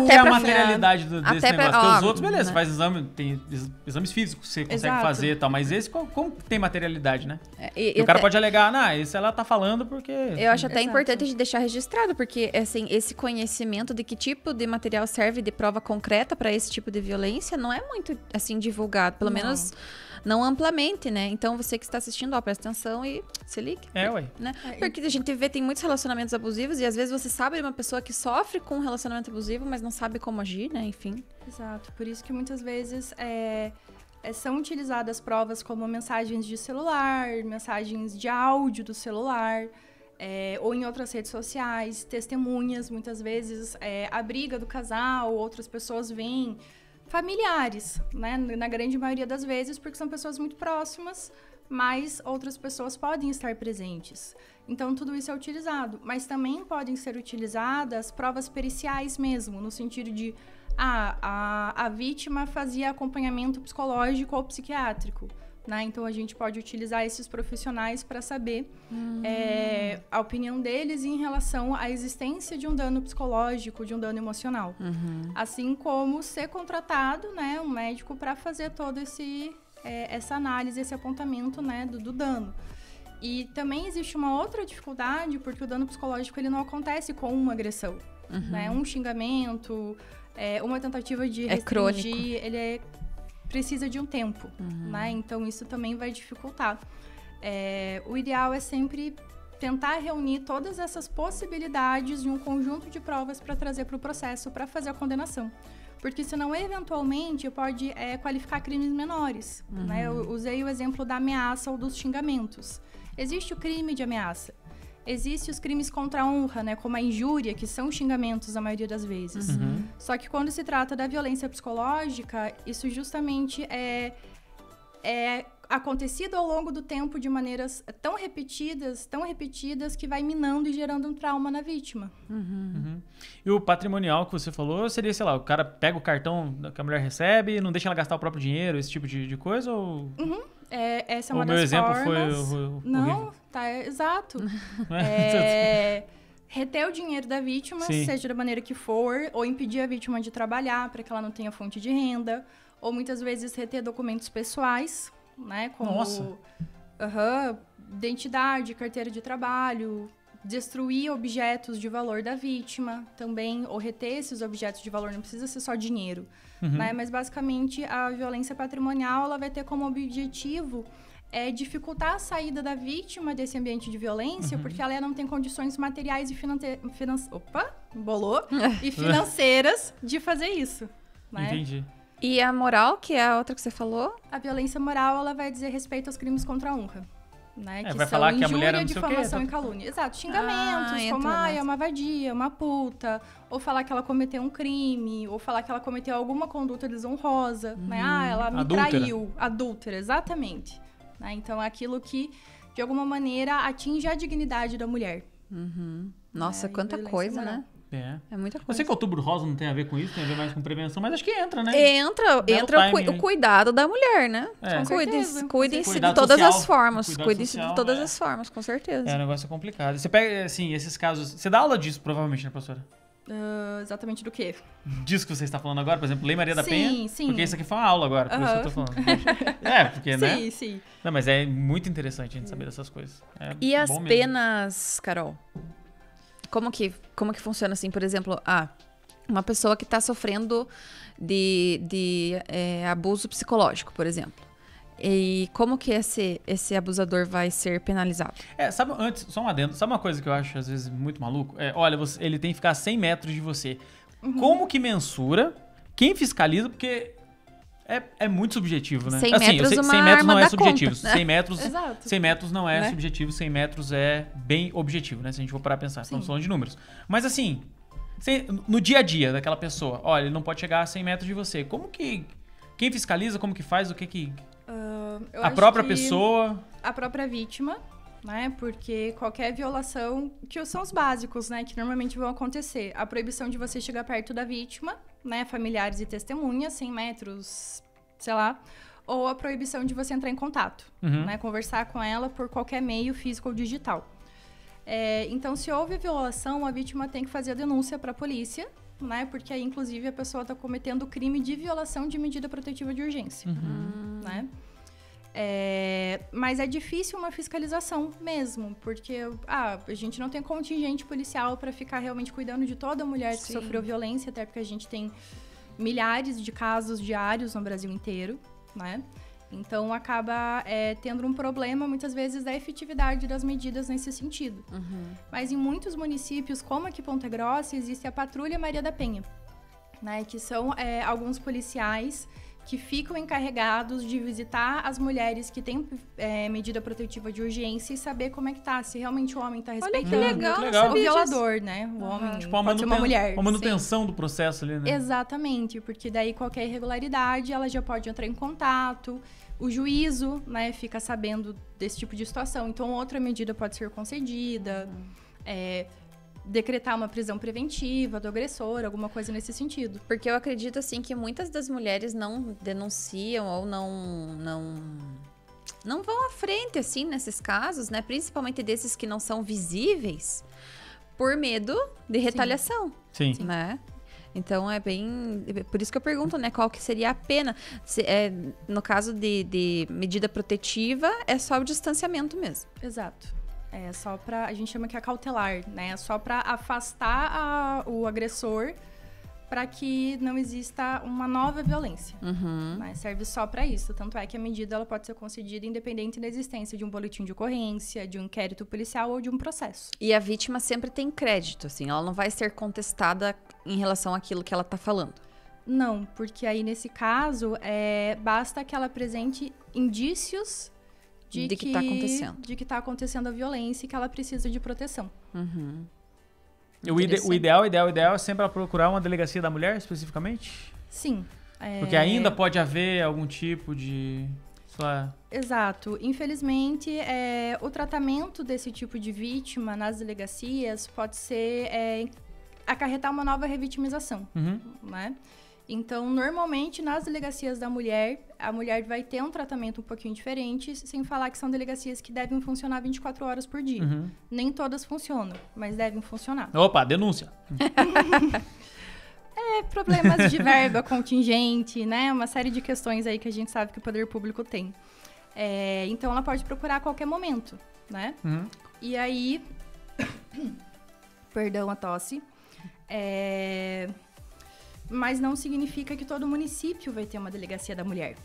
que é a materialidade desse negócio? Porque os outros, beleza, faz exame, tem exames físicos que você consegue fazer e tal, mas esse, como tem materialidade, né? E o cara pode alegar, isso ela tá falando porque... Eu acho até importante de deixar registrado, porque, assim, esse conhecimento de que tipo de material serve de prova concreta para esse tipo de violência não é muito, assim, divulgado. Pelo menos... não amplamente, né? Então, você que está assistindo, presta atenção e se ligue. Né? Porque a gente vê, tem muitos relacionamentos abusivos e às vezes você sabe de uma pessoa que sofre com um relacionamento abusivo, mas não sabe como agir, né? Enfim. Exato. Por isso que muitas vezes são utilizadas provas como mensagens de celular, mensagens de áudio do celular, ou em outras redes sociais, testemunhas, muitas vezes a briga do casal, outras pessoas vêm, familiares, né? Na grande maioria das vezes, porque são pessoas muito próximas, mas outras pessoas podem estar presentes. Então, tudo isso é utilizado. Mas também podem ser utilizadas provas periciais mesmo, no sentido de a vítima fazia acompanhamento psicológico ou psiquiátrico. Né? Então, a gente pode utilizar esses profissionais para saber a opinião deles em relação à existência de um dano psicológico, de um dano emocional. Assim como ser contratado, né, um médico para fazer todo essa análise, esse apontamento, né, do dano. E também existe uma outra dificuldade, porque o dano psicológico ele não acontece com uma agressão. Né? Um xingamento, uma tentativa de restringir, crônico. ele precisa de um tempo, né? Então, isso também vai dificultar. O ideal é sempre tentar reunir todas essas possibilidades de um conjunto de provas para trazer para o processo, para fazer a condenação. Porque senão, eventualmente, pode qualificar crimes menores. Né? Eu usei o exemplo da ameaça ou dos xingamentos. Existe o crime de ameaça. Existem os crimes contra a honra, né, como a injúria, que são xingamentos a maioria das vezes. Só que quando se trata da violência psicológica, isso justamente é acontecido ao longo do tempo de maneiras tão repetidas, que vai minando e gerando um trauma na vítima. E o patrimonial que você falou seria, sei lá, o cara pega o cartão que a mulher recebe e não deixa ela gastar o próprio dinheiro, esse tipo de coisa? Ou... Essa é uma o das meu exemplo formas. foi Não, horrível. tá, exato. reter o dinheiro da vítima, Sim. seja da maneira que for, ou impedir a vítima de trabalhar para que ela não tenha fonte de renda, ou muitas vezes reter documentos pessoais, né? Como Nossa. identidade, carteira de trabalho, destruir objetos de valor da vítima também, ou reter esses objetos de valor, não precisa ser só dinheiro, né? Mas basicamente a violência patrimonial ela vai ter como objetivo dificultar a saída da vítima desse ambiente de violência, porque ela não tem condições materiais e e financeiras de fazer isso, né? Entendi. E a moral, que é a outra que você falou? A violência moral, ela vai dizer respeito aos crimes contra a honra, né? Que vai são falar que a mulher injúria, não sei o quê, difamação e calúnia. Exato, xingamentos, como entra é nessa. uma vadia, uma puta, ou falar que ela cometeu um crime, ou falar que ela cometeu alguma conduta desonrosa, né? Ela me Adúltera. traiu. Adúltera, exatamente. Né? Então, é aquilo que, de alguma maneira, atinge a dignidade da mulher. Nossa, e quanta violência coisa, moral. né? É. É muita Eu coisa. sei que o Outubro Rosa não tem a ver com isso, tem a ver mais com prevenção, mas acho que entra, né? Entra timing o aí. cuidado da mulher, né? É. Com certeza. Cuidem-se de Cuidado todas social. as formas. Cuidado Cuidem-se social, de todas é. as formas, com certeza. É, o negócio é complicado. Você pega, assim, esses casos... Você dá aula disso, provavelmente, né, professora? Exatamente do quê? Disso que você está falando agora, por exemplo, Lei Maria da Sim, Penha? sim. Porque isso aqui foi uma aula agora, por isso que eu tô falando. Porque, né? Sim, sim. Não, mas é muito interessante a gente saber dessas coisas. É E as bom mesmo. penas, Carol? Como que funciona assim? Por exemplo, uma pessoa que está sofrendo de abuso psicológico, por exemplo. E como que esse abusador vai ser penalizado? Sabe, antes, só um adendo, sabe uma coisa que eu acho às vezes muito maluco? Olha, ele tem que ficar a 100 metros de você. Como que mensura? Quem fiscaliza? Porque é muito subjetivo, né? 100 assim, metros, eu sei que uma 100 metros não arma é dá subjetivo. conta. 100 metros, Exato. 100 metros não é Né? subjetivo, 100 metros é bem objetivo, né? Se a gente for parar a pensar, estamos Sim. falando de números. Mas assim, no dia a dia daquela pessoa, olha, ele não pode chegar a 100 metros de você. Como que... Quem fiscaliza? Como que faz? O que que... Eu a acho própria que pessoa... A própria vítima, né? Porque qualquer violação, que são os básicos, né? Que normalmente vão acontecer. A proibição de você chegar perto da vítima, né? Familiares e testemunhas, 100 metros, sei lá. Ou a proibição de você entrar em contato, né? Conversar com ela por qualquer meio físico ou digital. Então, se houve violação, a vítima tem que fazer a denúncia para a polícia, né? Porque aí, inclusive, a pessoa está cometendo crime de violação de medida protetiva de urgência, né? Mas é difícil uma fiscalização mesmo, porque a gente não tem contingente policial para ficar realmente cuidando de toda mulher que Sim. sofreu violência, até porque a gente tem milhares de casos diários no Brasil inteiro, né? Então, acaba tendo um problema, muitas vezes, da efetividade das medidas nesse sentido. Mas em muitos municípios, como aqui Ponta Grossa, existe a Patrulha Maria da Penha, né? Que são alguns policiais que ficam encarregados de visitar as mulheres que têm medida protetiva de urgência e saber como é que tá, se realmente o homem tá respeitando. que legal, Muito não legal. O sabia disso. violador, né? O homem Tipo, pode ser uma mulher. uma manutenção do processo ali, né? Exatamente, porque daí qualquer irregularidade, ela já pode entrar em contato. O juízo, né, fica sabendo desse tipo de situação. Então, outra medida pode ser concedida. Decretar uma prisão preventiva do agressor, alguma coisa nesse sentido. Porque eu acredito, assim, que muitas das mulheres não denunciam ou não vão à frente, assim, nesses casos, né? Principalmente desses que não são visíveis, por medo de retaliação, Sim. né? Então, é bem... Por isso que eu pergunto, né? Qual que seria a pena? No caso de medida protetiva, é só o distanciamento mesmo. Exato. É só pra... A gente chama que é cautelar, né? É só pra afastar o agressor para que não exista uma nova violência. Né? Serve só para isso. Tanto é que a medida ela pode ser concedida independente da existência de um boletim de ocorrência, de um inquérito policial ou de um processo. E a vítima sempre tem crédito, assim. Ela não vai ser contestada em relação àquilo que ela tá falando. Não, porque aí nesse caso, basta que ela apresente indícios de que tá acontecendo. De que tá acontecendo a violência e que ela precisa de proteção. O ideal é sempre ela procurar uma delegacia da mulher, especificamente? Sim. Porque ainda pode haver algum tipo de... Exato. Infelizmente, o tratamento desse tipo de vítima nas delegacias pode ser acarretar uma nova revitimização, né? Então, normalmente, nas delegacias da mulher, a mulher vai ter um tratamento um pouquinho diferente, sem falar que são delegacias que devem funcionar 24 horas por dia. Nem todas funcionam, mas devem funcionar. Opa, denúncia. Problemas de verba, contingente, né? Uma série de questões aí que a gente sabe que o poder público tem. Então, ela pode procurar a qualquer momento, né? E aí... Perdão a tosse. Mas não significa que todo município vai ter uma delegacia da mulher,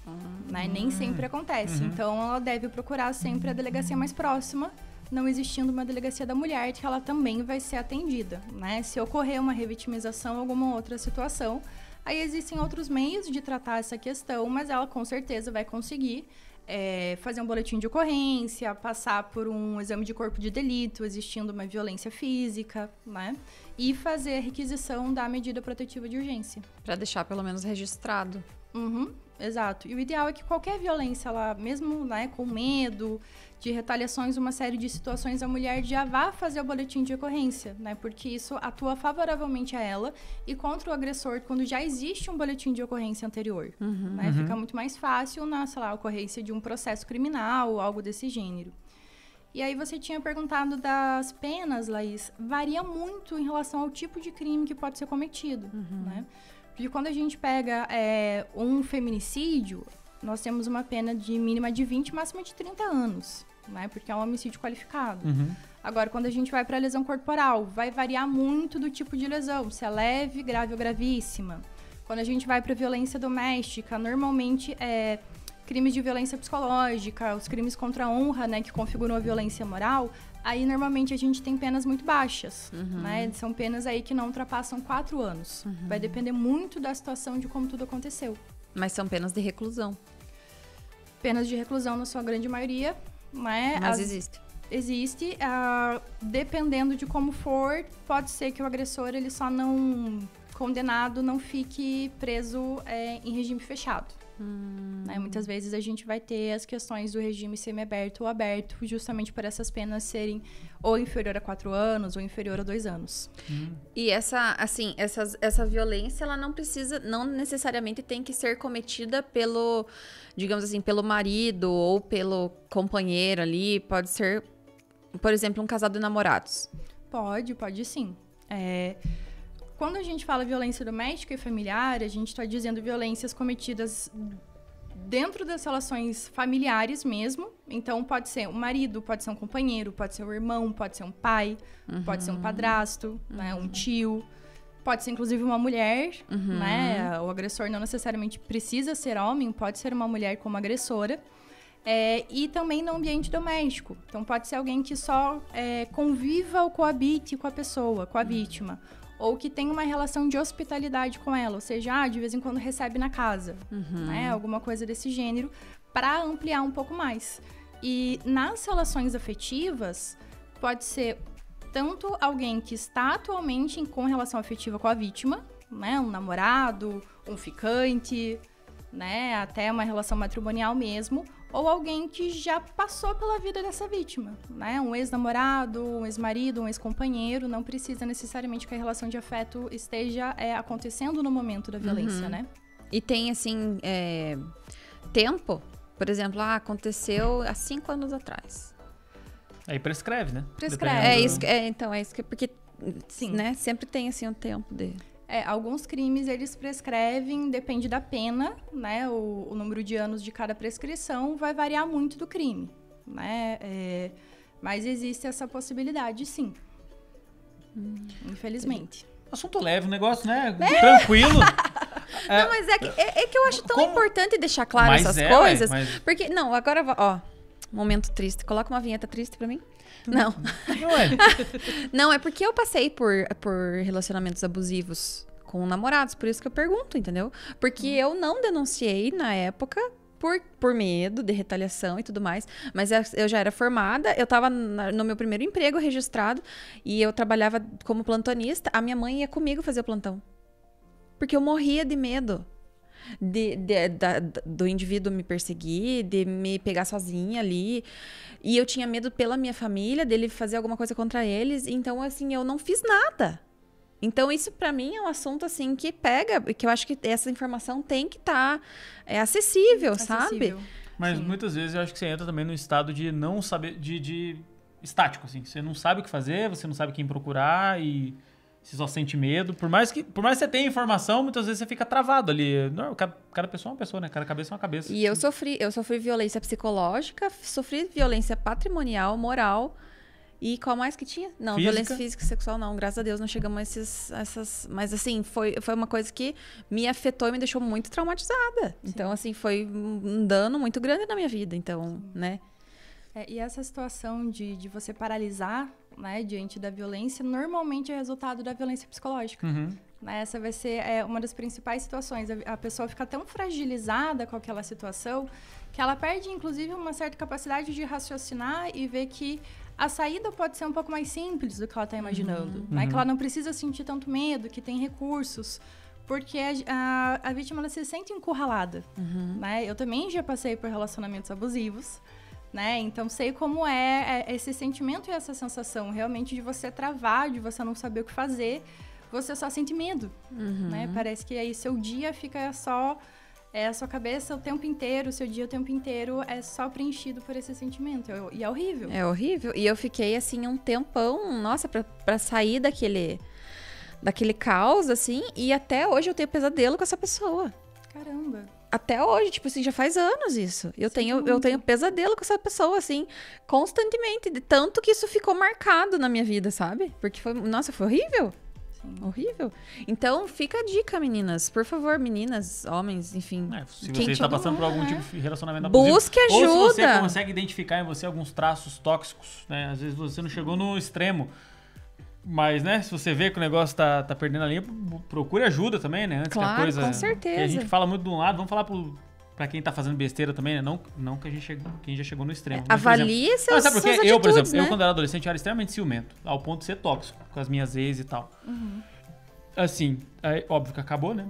né? Nem sempre acontece. Então, ela deve procurar sempre a delegacia mais próxima, não existindo uma delegacia da mulher, que ela também vai ser atendida, né? Se ocorrer uma revitimização ou alguma outra situação, aí existem outros meios de tratar essa questão, mas ela com certeza vai conseguir fazer um boletim de ocorrência, passar por um exame de corpo de delito, existindo uma violência física, né? E fazer a requisição da medida protetiva de urgência. Pra deixar pelo menos registrado. Exato. E o ideal é que qualquer violência, ela, mesmo, né, com medo de retaliações, uma série de situações, a mulher já vá fazer o boletim de ocorrência, né? Porque isso atua favoravelmente a ela e contra o agressor quando já existe um boletim de ocorrência anterior, né? Fica muito mais fácil na, sei lá, ocorrência de um processo criminal ou algo desse gênero. E aí você tinha perguntado das penas, Laís. Varia muito em relação ao tipo de crime que pode ser cometido, né? Porque quando a gente pega um feminicídio, nós temos uma pena de mínima de 20, máxima de 30 anos, né? Porque é um homicídio qualificado. Agora, quando a gente vai para a lesão corporal, vai variar muito do tipo de lesão, se é leve, grave ou gravíssima. Quando a gente vai para a violência doméstica, normalmente crimes de violência psicológica, os crimes contra a honra, né, que configuram a violência moral, aí normalmente a gente tem penas muito baixas, né? São penas aí que não ultrapassam 4 anos. Vai depender muito da situação, de como tudo aconteceu. Mas são penas de reclusão. Penas de reclusão na sua grande maioria, né? Mas existe. Existe. Dependendo de como for, pode ser que o agressor, ele só não... condenado, não fique preso em regime fechado. Né? Muitas vezes a gente vai ter as questões do regime semiaberto ou aberto, justamente por essas penas serem ou inferior a 4 anos ou inferior a 2 anos. E essa violência, ela não necessariamente tem que ser cometida pelo, digamos assim, pelo marido ou pelo companheiro ali. Pode ser, por exemplo, um casal de namorados. Pode sim. Quando a gente fala violência doméstica e familiar, a gente está dizendo violências cometidas dentro das relações familiares mesmo. Então, pode ser um marido, pode ser um companheiro, pode ser um irmão, pode ser um pai, pode ser um padrasto, né, um tio. Pode ser, inclusive, uma mulher, né? O agressor não necessariamente precisa ser homem, pode ser uma mulher como agressora. E também no ambiente doméstico. Então, pode ser alguém que só conviva ou coabite com a pessoa, com a vítima. Ou que tem uma relação de hospitalidade com ela, ou seja, de vez em quando recebe na casa, né? Alguma coisa desse gênero, para ampliar um pouco mais. E nas relações afetivas, pode ser tanto alguém que está atualmente com relação afetiva com a vítima, né? Um namorado, um ficante, né? Até uma relação matrimonial mesmo, ou alguém que já passou pela vida dessa vítima, né? Um ex-namorado, um ex-marido, um ex-companheiro, não precisa necessariamente que a relação de afeto esteja acontecendo no momento da violência, né? E tem, assim, tempo? Por exemplo, aconteceu há 5 anos atrás. Aí prescreve, né? Prescreve. Então, é isso que... Porque, sim, né? Sempre tem, assim, um tempo de... Alguns crimes, eles prescrevem, depende da pena, né? O número de anos de cada prescrição vai variar muito do crime, né? Mas existe essa possibilidade, sim. Infelizmente. Assunto leve, um negócio, né? Tranquilo. Não, mas é que eu acho tão importante deixar claro essas coisas. Porque, não, agora, ó, momento triste. Coloca uma vinheta triste pra mim. Não. Não, é porque eu passei por relacionamentos abusivos com namorados, por isso que eu pergunto, entendeu? Porque eu não denunciei na época por medo de retaliação e tudo mais, mas eu já era formada, eu tava no meu primeiro emprego registrado e eu trabalhava como plantonista, a minha mãe ia comigo fazer o plantão. Porque eu morria de medo do indivíduo me perseguir, de me pegar sozinha ali. E eu tinha medo pela minha família, dele fazer alguma coisa contra eles. Então, assim, eu não fiz nada. Então, isso pra mim é um assunto, assim, que pega, que eu acho que essa informação tem que estar acessível, sabe? Mas Sim. muitas vezes eu acho que você entra também no estado de não saber, de estático, assim. Você não sabe o que fazer, você não sabe quem procurar e você só sente medo. Por mais que você tenha informação, muitas vezes você fica travado ali. Não, cada pessoa é uma pessoa, né? Cada cabeça é uma cabeça. E eu sofri violência psicológica, sofri violência patrimonial, moral. E qual mais que tinha? Não, Física. violência física e sexual não. Graças a Deus não chegamos a essas... Mas, assim, foi uma coisa que me afetou e me deixou muito traumatizada. Sim. Então, assim, foi um dano muito grande na minha vida. Então, né? E essa situação de você paralisar, né, diante da violência, normalmente é resultado da violência psicológica. Uhum. Essa vai ser uma das principais situações. A pessoa fica tão fragilizada com aquela situação que ela perde, inclusive, uma certa capacidade de raciocinar e ver que a saída pode ser um pouco mais simples do que ela está imaginando. Né? Que ela não precisa sentir tanto medo, que tem recursos. Porque a vítima ela se sente encurralada. Né? Eu também já passei por relacionamentos abusivos. Né? Então, sei como é esse sentimento e essa sensação realmente de você travar, de você não saber o que fazer. Você só sente medo. Né? Parece que aí seu dia fica só... a sua cabeça o tempo inteiro, o seu dia o tempo inteiro é só preenchido por esse sentimento. E é horrível. É horrível. E eu fiquei, assim, um tempão, nossa, pra sair daquele caos, assim. E até hoje eu tenho pesadelo com essa pessoa. Caramba. Até hoje, tipo assim, já faz anos isso. Eu tenho pesadelo com essa pessoa, assim, constantemente. De tanto que isso ficou marcado na minha vida, sabe? Porque foi horrível. Horrível. Então, fica a dica, meninas. Por favor, meninas, homens, enfim. Se você está passando por algum tipo de relacionamento abusivo. Busque ajuda. Ou se você consegue identificar em você alguns traços tóxicos, né? Às vezes você não chegou no extremo. Mas, né, se você vê que o negócio tá perdendo a linha, procure ajuda também, né? Antes claro, que a coisa... com certeza. Que a gente fala muito de um lado, vamos falar pra quem tá fazendo besteira também, né? Não que quem já chegou no extremo. Mas, avalie suas sabe por quê? Eu, por exemplo, né? eu quando era adolescente, eu era extremamente ciumento. Ao ponto de ser tóxico com as minhas ex e tal. Assim, óbvio que acabou, né?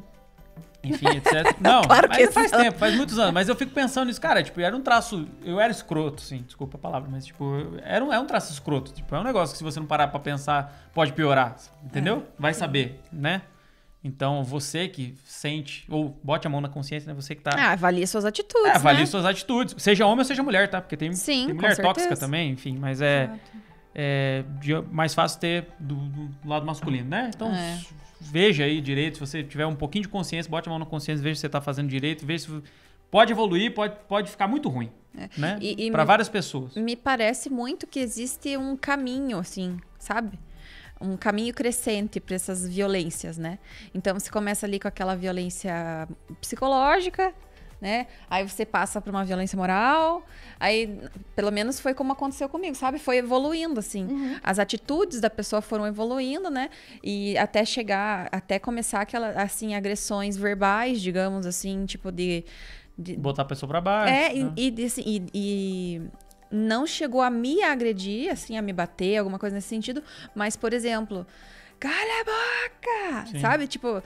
Enfim, etc. Não, claro mas faz tempo, faz muitos anos. Mas eu fico pensando nisso, cara, tipo, era um traço... Eu era escroto, sim, desculpa a palavra, mas, tipo, é um traço escroto. Tipo, é um negócio que se você não parar pra pensar, pode piorar, entendeu? Vai saber, né? Então, você que sente, ou bote a mão na consciência, né? Você que tá... avalie suas atitudes, avalie né? suas atitudes. Seja homem ou seja mulher, tá? Porque tem mulher com tóxica certeza. também, enfim, mas mais fácil ter do lado masculino, né? Então, veja aí direito, se você tiver um pouquinho de consciência, bote a mão na consciência, veja se você tá fazendo direito, veja se pode evoluir, pode ficar muito ruim, né? Para várias pessoas. Me parece muito que existe um caminho, assim, sabe? Um caminho crescente para essas violências, né? Então, você começa ali com aquela violência psicológica, né? Aí você passa para uma violência moral, aí pelo menos foi como aconteceu comigo, sabe? Foi evoluindo, assim. As atitudes da pessoa foram evoluindo, né? E até começar aquelas, assim, agressões verbais, digamos assim, tipo de botar a pessoa para baixo. né? Assim, e não chegou a me agredir, assim, a me bater, alguma coisa nesse sentido, mas, por exemplo, cala a boca, sabe? Tipo...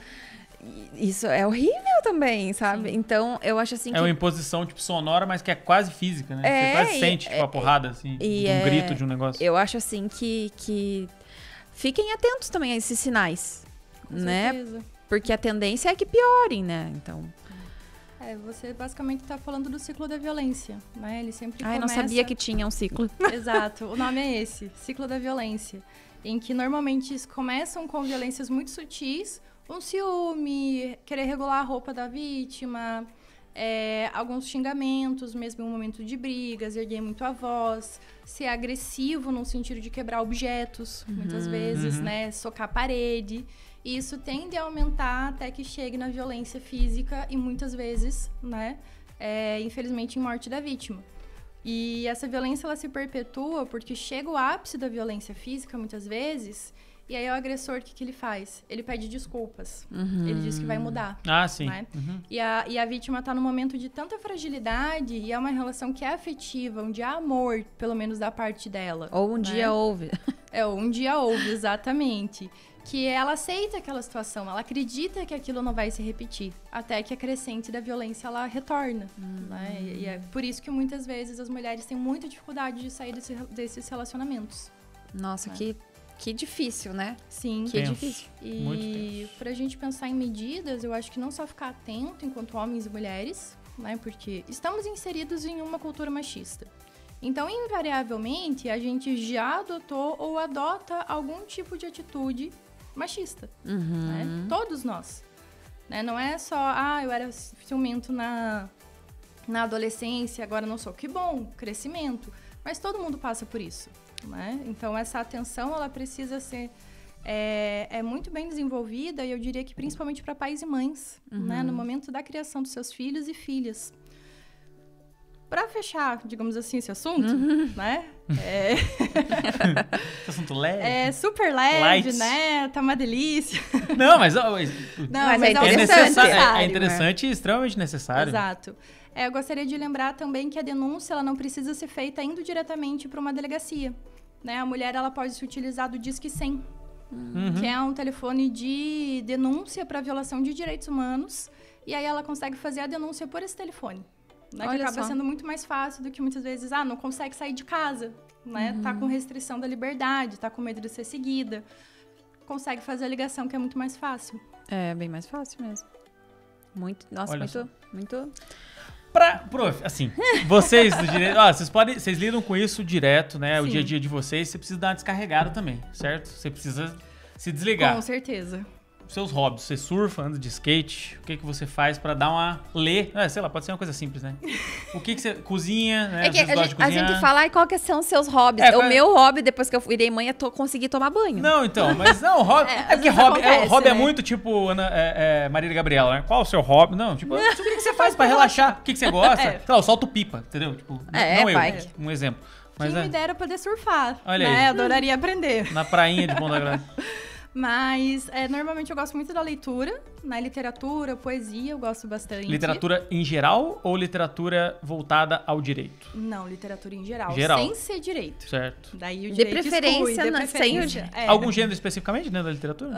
Isso é horrível também, sabe? Sim. Então, eu acho assim que... É uma imposição, tipo, sonora, mas que é quase física, né? Você quase sente, tipo, a porrada, assim, de um grito de um negócio. Eu acho, assim, que fiquem atentos também a esses sinais, Com né? certeza. Porque a tendência é que piorem, né? Então... você basicamente está falando do ciclo da violência, né? Ele sempre começa... não sabia que tinha um ciclo. Exato, o nome é esse, ciclo da violência. Em que, normalmente, começam com violências muito sutis... Um ciúme, querer regular a roupa da vítima, alguns xingamentos, mesmo em um momento de brigas, erguer muito a voz, ser agressivo no sentido de quebrar objetos, muitas vezes, né? Socar a parede. E isso tende a aumentar até que chegue na violência física e muitas vezes, né? Infelizmente, em morte da vítima. E essa violência, ela se perpetua porque chega o ápice da violência física, muitas vezes... E aí o agressor, o que ele faz? Ele pede desculpas. Ele diz que vai mudar. Ah, sim. Né? E a vítima está num momento de tanta fragilidade e é uma relação que é afetiva, onde há amor, pelo menos da parte dela. Ou um dia houve. Um dia houve, exatamente. Que ela aceita aquela situação, ela acredita que aquilo não vai se repetir. Até que a crescente da violência, ela retorna. Né? E é por isso que muitas vezes as mulheres têm muita dificuldade de sair desses relacionamentos. Nossa, que difícil, né? Sim. Que Tenso. difícil. Muito E tenso. pra gente pensar em medidas, eu acho que não só ficar atento enquanto homens e mulheres, né? Porque estamos inseridos em uma cultura machista. Então, invariavelmente, a gente já adotou ou adota algum tipo de atitude machista, né? Todos nós. Né? Não é só, eu era ciumento na adolescência, agora não sou. Que bom, crescimento. Mas todo mundo passa por isso, né? Então, essa atenção, ela precisa ser muito bem desenvolvida, e eu diria que principalmente para pais e mães, né? No momento da criação dos seus filhos e filhas. Para fechar, digamos assim, esse assunto, né? Esse assunto leve. É super leve, Light. né? Tá uma delícia. Não, mas Não, Mas mas é é interessante. necessário. É interessante e extremamente necessário. Exato. Eu gostaria de lembrar também que a denúncia ela não precisa ser feita indo diretamente para uma delegacia. Né? A mulher ela pode se utilizar do Disque 100, que é um telefone de denúncia para violação de direitos humanos. E aí ela consegue fazer a denúncia por esse telefone. Né? Que Olha acaba só. sendo muito mais fácil do que muitas vezes, não consegue sair de casa, né? Tá com restrição da liberdade, tá com medo de ser seguida. Consegue fazer a ligação, que é muito mais fácil. É bem mais fácil mesmo. Muito, nossa, Olha só. muito. Prof, assim, vocês do direito, vocês lidam com isso direto, né? O Sim. dia a dia de vocês, você precisa dar uma descarregada também, certo? Você precisa se desligar. Com certeza. Seus hobbies, você surfa, anda de skate, o que você faz pra dar uma... sei lá, pode ser uma coisa simples, né? O que você cozinha, né? É que Vocês gostam de a cozinhar. gente fala, qual que são os seus hobbies? É, O meu hobby, depois que eu virei mãe, é conseguir tomar banho. Não, então, mas não, hobby... às porque vezes hobby, acontece, hobby é né? muito tipo Marília Gabriela, né? Qual é o seu hobby? Não, tipo, o que você faz pra relaxar? O que você gosta? Sei lá, eu solto pipa, entendeu? Tipo, não eu, vai. um exemplo. Mas Quem me dera poder surfar. Olha né? aí. Adoraria aprender. na prainha de Ponta Grossa. Mas, normalmente eu gosto muito da leitura, né? Literatura, poesia, eu gosto bastante. Literatura em geral ou literatura voltada ao direito? Não, literatura em geral. Geral. Sem ser direito. Certo. Daí o De direito preferência, exclui, de né? Sem o preferência. Algum gênero especificamente dentro da literatura?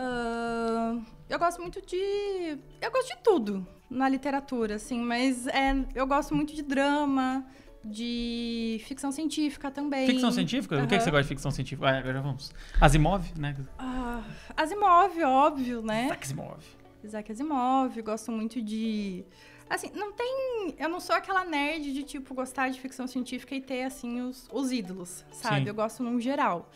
Eu gosto muito de... Eu gosto de tudo na literatura, assim. Mas eu gosto muito de drama, de ficção científica também. Ficção científica? O que você gosta de ficção científica? Agora já vamos. Asimov, né? Asimov, óbvio, né? Asimov. Isaac Asimov, gosto muito de... Assim, não tem... Eu não sou aquela nerd de, tipo, gostar de ficção científica e ter, assim, os ídolos, sabe? Sim. Eu gosto num geral.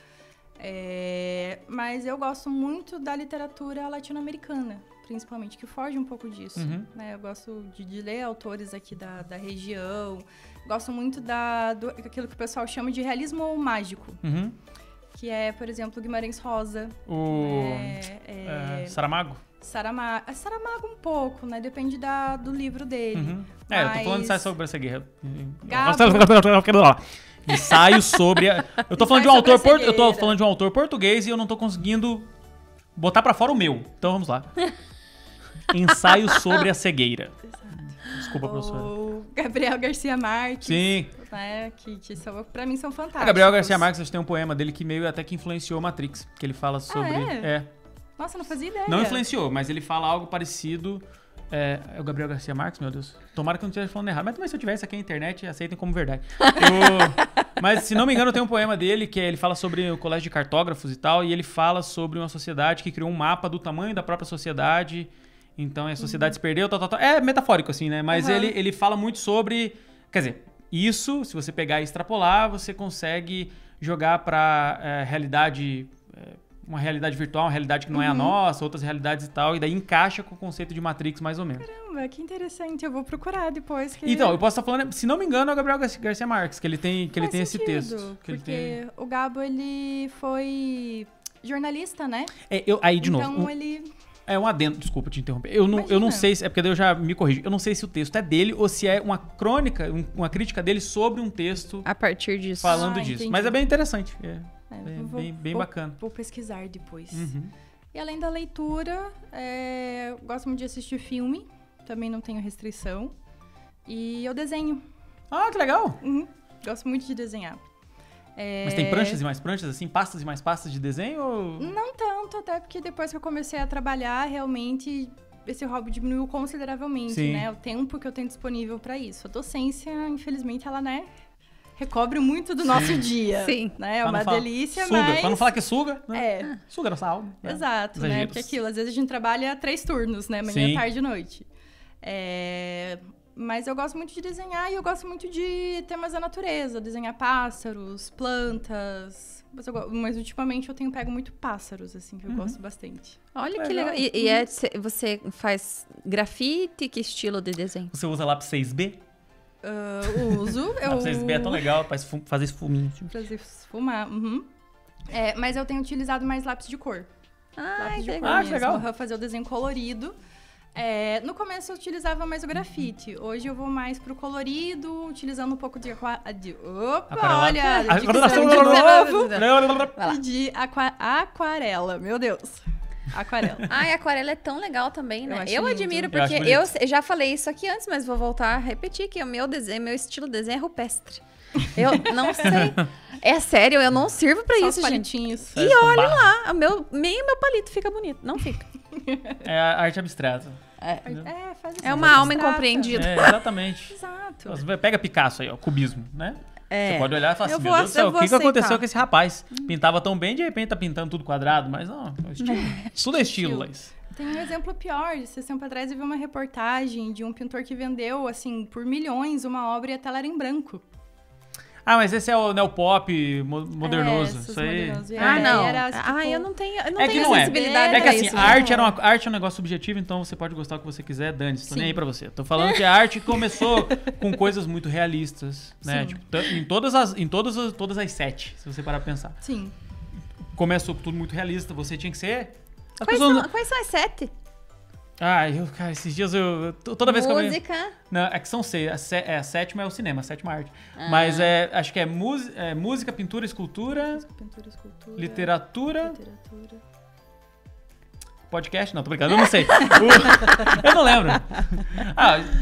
Mas eu gosto muito da literatura latino-americana, principalmente, que foge um pouco disso. Né? Eu gosto de ler autores aqui da região. Gosto muito daquilo que o pessoal chama de realismo mágico. Que é, por exemplo, Guimarães Rosa. Saramago? Saramago um pouco, né? Depende do livro dele. Eu tô falando de ensaio sobre essa guerra. Gabo. Ensaio sobre... Eu tô falando de um autor eu tô falando de um autor português e eu não tô conseguindo botar pra fora o meu. Então vamos lá. Ensaio sobre a cegueira. Desculpa, professor. O Gabriel Garcia Marques. Sim. Né, que pra mim são fantásticos. Gabriel Garcia Marques, tem um poema dele que meio até que influenciou Matrix, que ele fala sobre... Nossa, não fazia ideia. Não influenciou, mas ele fala algo parecido. É o Gabriel Garcia Marques, meu Deus. Tomara que eu não esteja falando errado. Mas também se eu tiver isso aqui na internet, aceitem como verdade. Mas, se não me engano, tem um poema dele que ele fala sobre o colégio de cartógrafos e tal. E ele fala sobre uma sociedade que criou um mapa do tamanho da própria sociedade. Então, a sociedade se perdeu, tal. É metafórico, assim, né? Mas ele fala muito sobre... Quer dizer, isso, se você pegar e extrapolar, você consegue jogar pra realidade... uma realidade virtual, uma realidade que não é a nossa, outras realidades e tal, e daí encaixa com o conceito de Matrix mais ou menos. Caramba, que interessante. Eu vou procurar depois. Então, eu posso estar falando, se não me engano, é o Gabriel Garcia Marques, que ele tem esse texto. Porque o Gabo, ele foi jornalista, né? Aí, de novo. Então, ele... É um adendo, desculpa te interromper. Eu não sei se... É porque daí eu já me corrijo. Eu não sei se o texto é dele ou se é uma crônica, uma crítica dele sobre um texto A partir disso. falando disso. Entendi. Mas é bem interessante. Bem vou bacana. Vou pesquisar depois. E além da leitura, gosto muito de assistir filme. Também não tenho restrição. E eu desenho. Ah, que legal! Gosto muito de desenhar. Mas tem pranchas e mais pranchas, assim? Pastas e mais pastas de desenho? Ou... Não tanto, até porque depois que eu comecei a trabalhar, realmente esse hobby diminuiu consideravelmente, Sim. né? O tempo que eu tenho disponível pra isso. A docência, infelizmente, ela, né? recobre muito do nosso dia. Sim. Né? É Pra uma não falar- delícia, suga. mas... Pra não falar que suga, né? É, Suga nossa alma. né? exato, né? Exageros. Porque aquilo, às vezes a gente trabalha 3 turnos, né? Manhã, Sim. tarde e noite. Mas eu gosto muito de desenhar e eu gosto muito de temas da natureza. Desenhar pássaros, plantas... Mas ultimamente eu tenho pego muito pássaros, assim, que eu gosto bastante. Olha que Legal. legal. Você faz grafite? Que estilo de desenho? Você usa lápis 6B? Uso. Lápis 6B é tão legal pra fazer esfuminho. Fazer esfumar. Uhum. Mas eu tenho utilizado mais lápis de cor. Lápis de cor Ah, que mesmo. legal. Uhum, fazer o desenho colorido. No começo eu utilizava mais o grafite. Hoje eu vou mais pro colorido, utilizando um pouco de Opa, Aquarela. olha! Agora nós dicção estamos de no novo. Vai lá. E de aquarela, meu Deus. Aquarela. Ai, aquarela é tão legal também, né? Eu acho Eu lindo. admiro, Eu porque acho eu já falei isso aqui antes, mas vou voltar a repetir que o meu estilo de desenho é rupestre. Eu não sei. É sério, eu não sirvo pra Só isso, os gente. palitinhos. E olha lá, nem o meu palito fica bonito. Não fica. É a arte abstrata. Faz É uma alma abstrata. incompreendida. É, exatamente. Exato. Você pega Picasso aí, ó, cubismo, né? É. Você pode olhar e falar Eu assim, vou meu Deus do céu, eu o vou que aconteceu aceitar. com esse rapaz? Pintava tão bem, de repente tá pintando tudo quadrado, mas não, é o estilo. Tudo é estilo, Estilo. Laís. Tem um exemplo pior. Esse tempo atrás eu vi uma reportagem de um pintor que vendeu, assim, por milhões uma obra e a tela era em branco. Ah, mas esse é o neopop modernoso. esses Isso aí. modernosos. E Ah, aí não. era, tipo, Eu não tenho, É que não é. sensibilidade É que pra assim, isso. a arte é um negócio subjetivo, então você pode gostar do que você quiser, dane-se, tô nem Sim. aí pra você. Tô falando que a arte começou com coisas muito realistas, né? Sim. Tipo, em todas as 7, se você parar pra pensar. Sim. Começou com tudo muito realista, você tinha que ser... As Quais pessoas... são as 7? Cara, esses dias toda vez que eu... Música. Não, é que são 6. A 7ª é o cinema, a 7ª arte. Mas acho que é música, pintura, escultura, Pintura, escultura, literatura, literatura. podcast. Não, tô brincando, eu não sei. Eu não lembro.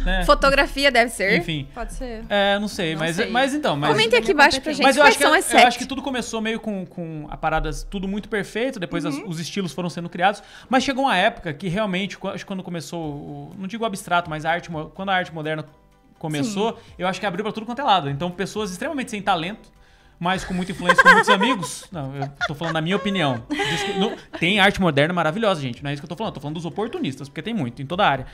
Né? Fotografia deve ser. Enfim. Pode ser. Não sei, Não mas, sei. mas então... Mas, Comentem aqui embaixo pra gente mas eu quais acho, que, são as eu 7. acho que tudo começou meio com a parada tudo muito perfeito, depois Uhum. os estilos foram sendo criados, mas chegou uma época que realmente, acho que quando começou, não digo o abstrato, mas quando a arte moderna começou, eu acho que abriu pra tudo quanto é lado. Então pessoas extremamente sem talento, mas com muita influência, com muitos amigos. Não, eu tô falando na minha opinião. Tem arte moderna maravilhosa, gente, não é isso que eu tô falando. Eu tô falando dos oportunistas, porque tem muito, em toda a área.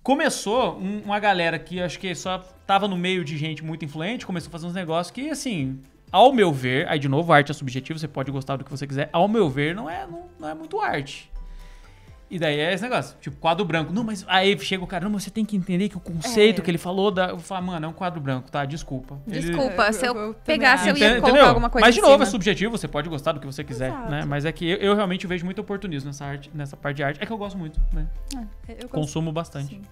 Começou uma galera que acho que só tava no meio de gente muito influente, começou a fazer uns negócios que, assim, ao meu ver, aí de novo, arte é subjetivo, você pode gostar do que você quiser, ao meu ver, não é muito arte. E daí é esse negócio, tipo, quadro branco. Não, mas aí chega o cara, não, mas você tem que entender que o conceito que ele falou, eu falo, mano, é um quadro branco, tá? Desculpa. Desculpa, se eu eu pegasse, eu ia Entendeu? colocar alguma coisa Mas, de em novo, cima. é subjetivo, você pode gostar do que você quiser, Exato. né? Mas é que eu realmente vejo muito oportunismo nessa parte de arte. É que eu gosto muito, né? Eu gosto. Consumo bastante. Sim.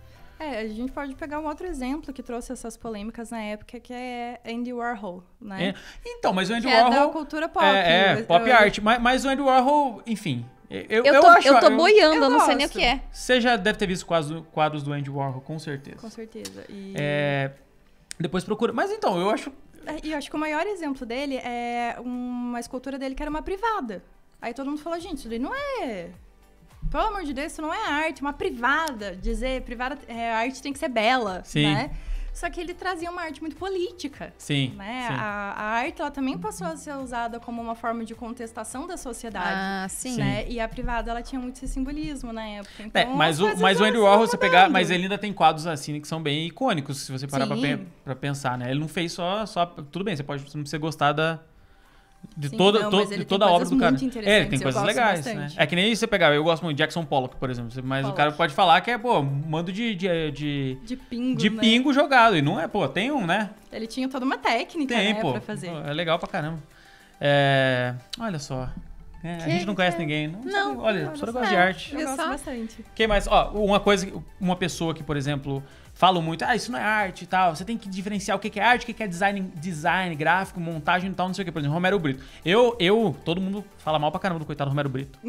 A gente pode pegar um outro exemplo que trouxe essas polêmicas na época, que é Andy Warhol, né? Então, mas o Andy Que é da Warhol... cultura pop. pop art. Mas o Andy Warhol, enfim... Eu tô boiando, eu não sei nem o gosto. que é. Você já deve ter visto quadros do Andy Warhol, com certeza. Com certeza. E Depois procura. Mas então, eu acho... eu acho que o maior exemplo dele é uma escultura dele que era uma privada. Aí todo mundo falou, gente, isso daí não é... Pelo amor de Deus, isso não é arte, uma privada. Dizer privada, a arte tem que ser bela, Sim. né? Só que ele trazia uma arte muito política. Sim, Né? sim. A arte, ela também passou a ser usada como uma forma de contestação da sociedade. Ah, sim. Né? E a privada, ela tinha muito esse simbolismo na época. Então, Mas as coisas o Andy vão Warhol, você pegar... mudando. Mas ele ainda tem quadros assim que são bem icônicos, se você parar Sim. pra pensar, né? Ele não fez só... Tudo bem, você não precisa gostar de Sim, toda, não, to- mas de ele toda a tem obra do coisas cara. muito interessantes, Ele tem eu coisas gosto legais, bastante. né? É que nem você pegar... Eu gosto muito de Jackson Pollock, por exemplo. Mas o Pollock. cara pode falar que é, mando de De pingo, né? pingo jogado. E não é, tem um, né? Ele tinha toda uma técnica, Tem, né, pô. pra fazer. Pô, é legal pra caramba. Olha só. A gente não conhece ninguém. Não. Olha, a pessoa gosta de É. arte. Eu Viu gosto só? bastante. Quem mais? Uma pessoa que, por exemplo, fala muito, isso não é arte e tal, você tem que diferenciar o que é arte, o que é design gráfico, montagem e tal, não sei o que. Por exemplo, Romero Brito. Todo mundo fala mal pra caramba do coitado do Romero Brito.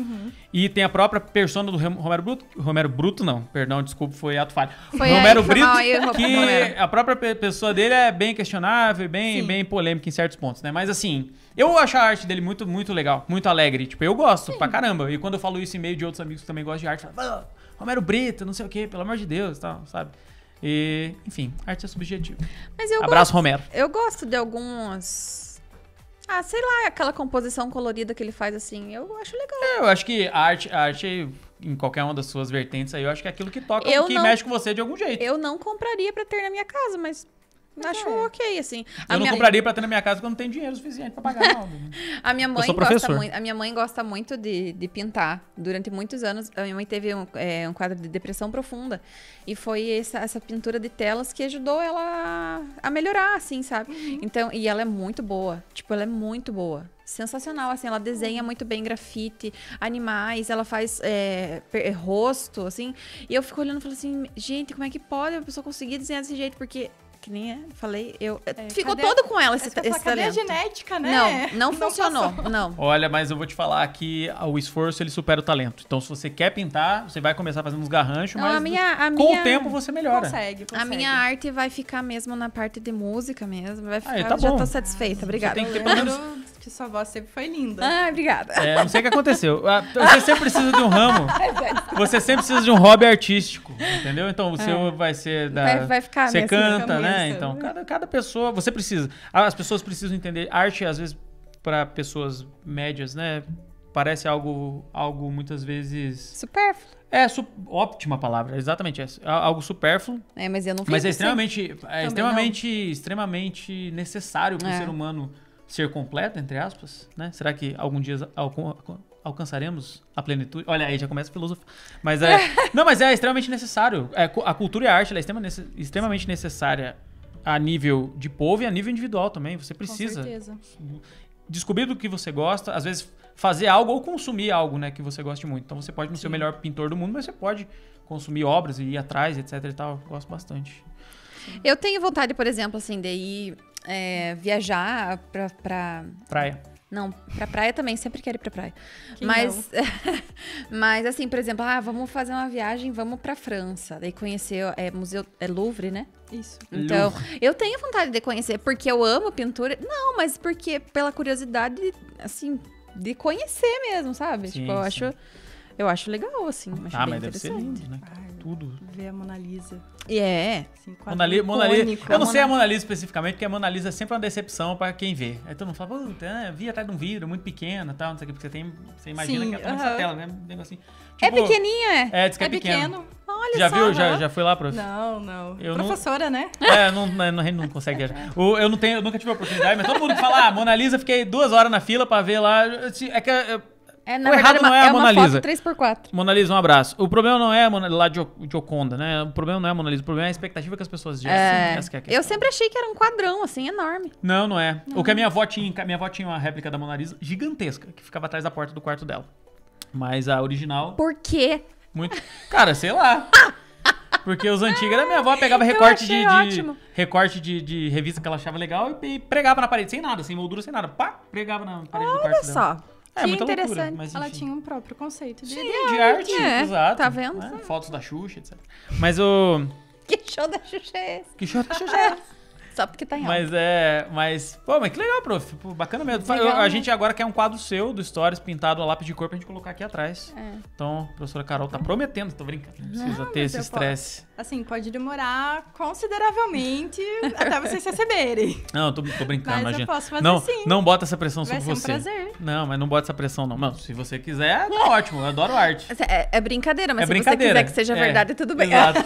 E tem a própria persona do Romero Brito. Romero Bruto, não, perdão, desculpa, foi ato falho. Foi Romero aí, foi Brito, mal aí, que Romero. a própria pessoa dele é bem questionável, Sim. bem polêmica em certos pontos, né? Mas assim, eu acho a arte dele muito, muito legal, muito alegre. Tipo, eu gosto pra caramba. E quando eu falo isso em meio de outros amigos que também gostam de arte, falam, Romero Brito, não sei o que, pelo amor de Deus, tal, sabe? E, enfim, arte é subjetivo. Mas eu Abraço, gosto, Romero. eu gosto de alguns... sei lá, aquela composição colorida que ele faz assim, eu acho legal. Eu acho que a arte, em qualquer uma das suas vertentes aí, eu acho que é aquilo que toca, que mexe com você de algum jeito. Eu não compraria pra ter na minha casa, mas acho ok, assim. Eu não compraria pra ter na minha casa porque eu não tenho dinheiro suficiente pra pagar nada. A minha mãe sou professor. gosta muito de pintar. Durante muitos anos, a minha mãe teve um quadro de depressão profunda. E foi essa pintura de telas que ajudou ela a melhorar, assim, sabe? Então, e ela é muito boa. Tipo, ela é muito boa. Sensacional, assim. Ela desenha muito bem grafite, animais, ela faz rosto, assim. E eu fico olhando e falo assim, gente, como é que pode a pessoa conseguir desenhar desse jeito? Porque... Que nem falei, ficou todo com ela esse cadê talento. a genética, né? Não funcionou, não. Olha, mas eu vou te falar que o esforço, ele supera o talento. Então, se você quer pintar, você vai começar fazendo uns garranchos, mas com o tempo você melhora. Consegue. A minha arte vai ficar mesmo na parte de música mesmo. Vai ficar, tá já bom. tô satisfeita, obrigada. Tem que ter Eu pelo menos... lembro que sua voz sempre foi linda. Obrigada. Não sei o que aconteceu. Você sempre precisa de um ramo. Você sempre precisa de um hobby artístico, entendeu? Então, o seu vai ser vai ficar você nessa canta, né? cabeça. Então, cada pessoa... Você precisa... As pessoas precisam entender. Arte, às vezes, para pessoas médias, né? Parece algo muitas vezes... Supérfluo. Ótima palavra, exatamente essa. Algo supérfluo. Mas eu não fiz Mas é assim. extremamente necessário para o ser humano ser completo, entre aspas, né? Será que algum dia alcançaremos a plenitude? Olha, aí já começa a filosofia. Mas não, mas é extremamente necessário. A cultura e a arte, ela é extremamente necessária a nível de povo e a nível individual também. Você precisa Com certeza. descobrir do que você gosta, às vezes fazer algo ou consumir algo, né, que você goste muito. Então você pode não ser o melhor pintor do mundo, mas você pode consumir obras e ir atrás, etc e tal. Eu gosto bastante. Eu tenho vontade, por exemplo, assim, de ir viajar pra... Praia. Não, pra praia também, sempre quero ir pra praia. Quem Mas assim, por exemplo, vamos fazer uma viagem, vamos pra França. Daí conhecer Museu Louvre, né? Isso. Então, eu tenho vontade de conhecer, porque eu amo pintura. Não, mas porque pela curiosidade, assim, de conhecer mesmo, sabe? Sim, tipo, eu acho legal, assim. Acho bem mas deve ser interessante. lindo, né? Tudo. Ver a Mona Lisa. Assim, Mona Lisa. Eu não sei a Mona Lisa especificamente, porque a Mona Lisa é sempre uma decepção pra quem vê. Aí todo mundo fala, puta, vi atrás de um vidro, muito pequena e tal, não sei o que, porque você imagina que é tamanho dessa tela, né? Um negocinho. Tipo, pequenininha, diz que é pequeno. Olha Já só. viu? Já foi lá, prof? Não. Eu Professora, né? A gente não consegue viajar. Eu nunca tive a oportunidade, mas todo mundo que fala, Mona Lisa, fiquei 2 horas na fila pra ver lá. É que... Na o verdade, errado não é a Mona uma Lisa. foto 3x4. Mona Lisa, um abraço. O problema não é a Mona de Gioconda, né? O problema não é a Mona Lisa, o problema é a expectativa que as pessoas geram. Essa que é a questão. Eu sempre achei que era um quadrão, assim, enorme. Não é. O que a minha avó tinha uma réplica da Mona Lisa gigantesca, que ficava atrás da porta do quarto dela. Mas a original... Por quê? Muito... Cara, sei lá. Porque os antigos, a minha avó pegava recorte de revista que ela achava legal e pregava na parede, sem nada, sem moldura, sem nada. Pá, pregava na parede do quarto dela. Olha só. É que muita interessante. loucura, mas Ela enfim. tinha um próprio conceito de arte, É, exato. tá vendo? Né? Fotos da Xuxa, etc. Mas o... Que show da Xuxa é esse? Que show da Xuxa é? Só porque tá em alta. Mas que legal, prof. Pô, bacana mesmo. Legal, A né? gente agora quer um quadro seu, do Stories, pintado a lápis de cor pra gente colocar aqui atrás. Então, a professora Carol tá prometendo, tô brincando. Não precisa ter esse eu estresse. Assim, pode demorar consideravelmente até vocês receberem. Não, tô brincando, Mas imagina. eu posso fazer não, sim. não bota essa pressão Vai sobre ser um você. prazer. Não, mas não bota essa pressão, não. Não, se você quiser, tá ótimo. Eu adoro arte. É brincadeira, mas É se brincadeira. você quiser que seja verdade, tudo bem. Exato.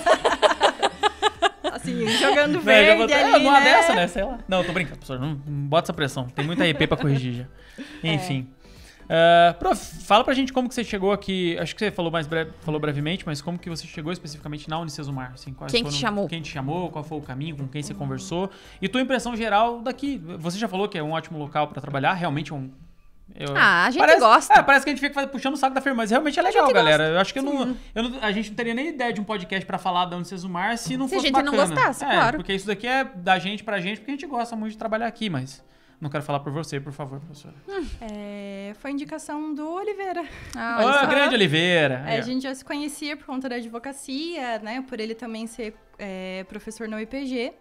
Assim, jogando Não, verde ali, numa né? dessa, né? Sei lá. Não, tô brincando, professor. Não bota essa pressão. Tem muita EP pra corrigir já. Enfim. Prof, fala pra gente como que você chegou aqui. Acho que você falou falou brevemente, mas como que você chegou especificamente na Unicesumar? Assim, Quem te chamou? Quem te chamou? Qual foi o caminho? Com quem você conversou? E tua impressão geral daqui. Você já falou que é um ótimo local pra trabalhar. Realmente é um... A gente gosta. Parece que a gente fica puxando o saco da firma, mas realmente é legal, galera. Eu acho que a gente não teria nem ideia de um podcast pra falar da Unicesumar se não Se fosse a gente bacana. não gostasse, claro. Porque isso daqui é da gente pra gente, porque a gente gosta muito de trabalhar aqui, mas não quero falar por você, por favor, professora. Foi indicação do Oliveira. Olha só. Grande Oliveira. A gente já se conhecia por conta da advocacia, né? Por ele também ser professor na UEPG.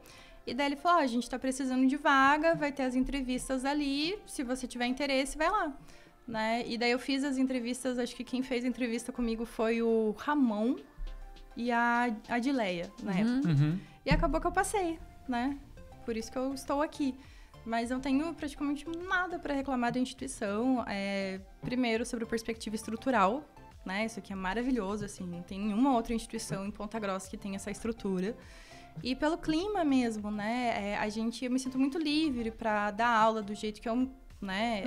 E daí ele falou, a gente tá precisando de vaga, vai ter as entrevistas ali, se você tiver interesse, vai lá. Né? E daí eu fiz as entrevistas, acho que quem fez a entrevista comigo foi o Ramon. e a Adileia, na época. Uhum. E acabou que eu passei, né? Por isso que eu estou aqui. Mas eu tenho praticamente nada para reclamar da instituição. Primeiro, sobre a perspectiva estrutural, né? Isso aqui é maravilhoso, assim. Não tem nenhuma outra instituição em Ponta Grossa que tenha essa estrutura. E pelo clima mesmo, né? Eu me sinto muito livre para dar aula do jeito que eu, né?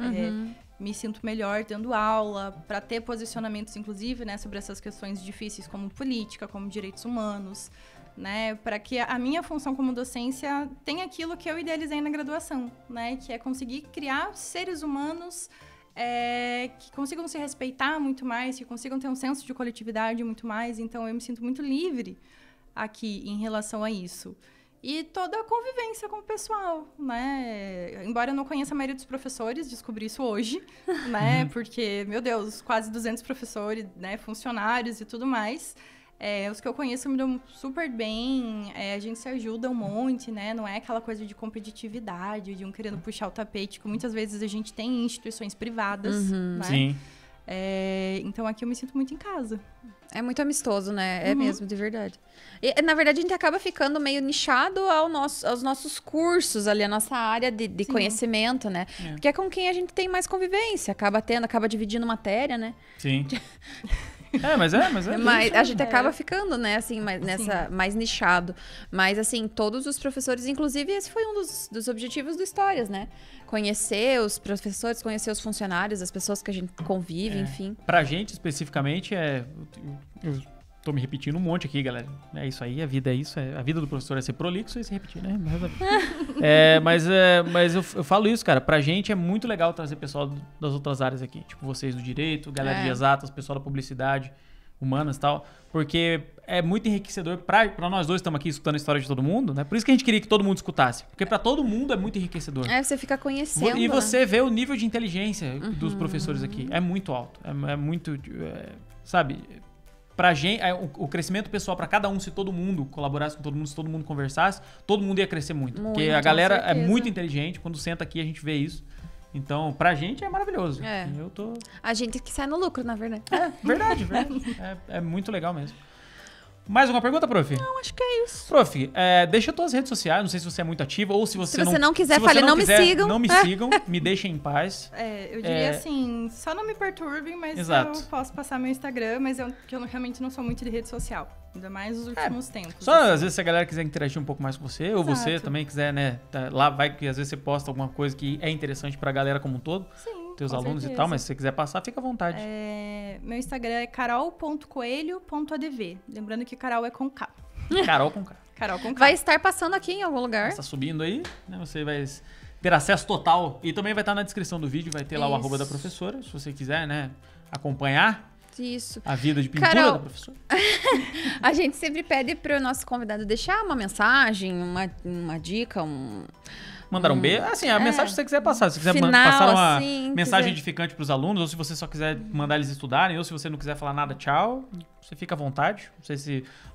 Me sinto melhor dando aula, para ter posicionamentos, inclusive, né? Sobre essas questões difíceis como política, como direitos humanos, né, para que a minha função como docência tenha aquilo que eu idealizei na graduação, né, que é conseguir criar seres humanos que consigam se respeitar muito mais, que consigam ter um senso de coletividade muito mais. Então, eu me sinto muito livre aqui em relação a isso. E toda a convivência com o pessoal, né? Embora eu não conheça a maioria dos professores, descobri isso hoje, né? Porque, meu Deus, quase 200 professores, né, funcionários e tudo mais. Os que eu conheço me dão super bem, a gente se ajuda um monte, né? Não é aquela coisa de competitividade, de um querendo puxar o tapete, que muitas vezes a gente tem em instituições privadas, né? Sim. Então, aqui eu me sinto muito em casa. É muito amistoso, né? É mesmo, de verdade. E, na verdade, a gente acaba ficando meio nichado aos nossos cursos ali, a nossa área de conhecimento, né? Porque é com quem a gente tem mais convivência, acaba dividindo matéria, né? Sim. Mas a gente acaba ficando, né, assim, mais nichado. Mas, assim, todos os professores, inclusive, esse foi um dos objetivos do Histórias, né? Conhecer os professores, conhecer os funcionários, as pessoas que a gente convive, enfim. Pra gente, especificamente, eu tô me repetindo um monte aqui, galera. É isso aí, a vida é isso. A vida do professor é ser prolixo e se repetir, né? Mas eu falo isso, cara. Pra gente é muito legal trazer pessoal das outras áreas aqui. Tipo, vocês do direito, galera de exatas, pessoal da publicidade, humanas e tal. Porque é muito enriquecedor pra nós dois que estamos aqui escutando a história de todo mundo, né? Por isso que a gente queria que todo mundo escutasse. Porque pra todo mundo é muito enriquecedor. Você fica conhecendo, e você vê o nível de inteligência dos professores aqui. É muito alto. É muito... sabe... Pra gente, o crescimento pessoal pra cada um, se todo mundo colaborasse com todo mundo, se todo mundo conversasse, todo mundo ia crescer muito. Porque a galera é muito inteligente, quando senta aqui a gente vê isso. Então, pra gente é maravilhoso. A gente que sai no lucro, na verdade. Verdade. É muito legal mesmo. Mais alguma pergunta, prof? Não, acho que é isso. Prof, deixa tuas redes sociais, não sei se você é muito ativa ou se você não quiser, me sigam. Não me sigam, me deixem em paz. Eu diria assim, só não me perturbem, mas eu posso passar meu Instagram, mas que eu realmente não sou muito de rede social. Ainda mais nos últimos tempos. Só às vezes se a galera quiser interagir um pouco mais com você, ou você também quiser, né? Lá vai que às vezes você posta alguma coisa que é interessante pra galera como um todo. Sim. Teus alunos e tal, mas se você quiser passar, fica à vontade. Meu Instagram é carol.coelho.adv. Lembrando que Carol é com K. Carol com K. Carol com K. Vai estar passando aqui em algum lugar. Está subindo aí, né? Você vai ter acesso total. E também vai estar na descrição do vídeo, vai ter lá o arroba da professora, se você quiser, né, acompanhar a vida de pintura da professora. A gente sempre pede para o nosso convidado deixar uma mensagem, uma dica, mandar um beijo. Assim, a mensagem que você quiser passar. Se você quiser passar uma mensagem edificante para os alunos, ou se você só quiser mandar eles estudarem, ou se você não quiser falar nada, tchau, você fica à vontade.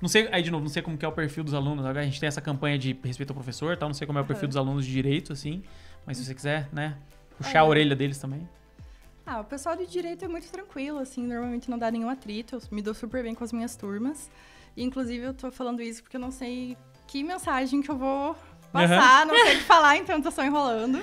Não sei, aí de novo, não sei como que é o perfil dos alunos. A gente tem essa campanha de respeito ao professor, tal, não sei como é o perfil dos alunos de direito, assim. Mas se você quiser, né, puxar a orelha deles também. O pessoal de direito é muito tranquilo, assim, normalmente não dá nenhum atrito. Eu me dou super bem com as minhas turmas. E, inclusive, eu tô falando isso porque eu não sei que mensagem que eu vou passar, não sei o que falar, então eu tô só enrolando.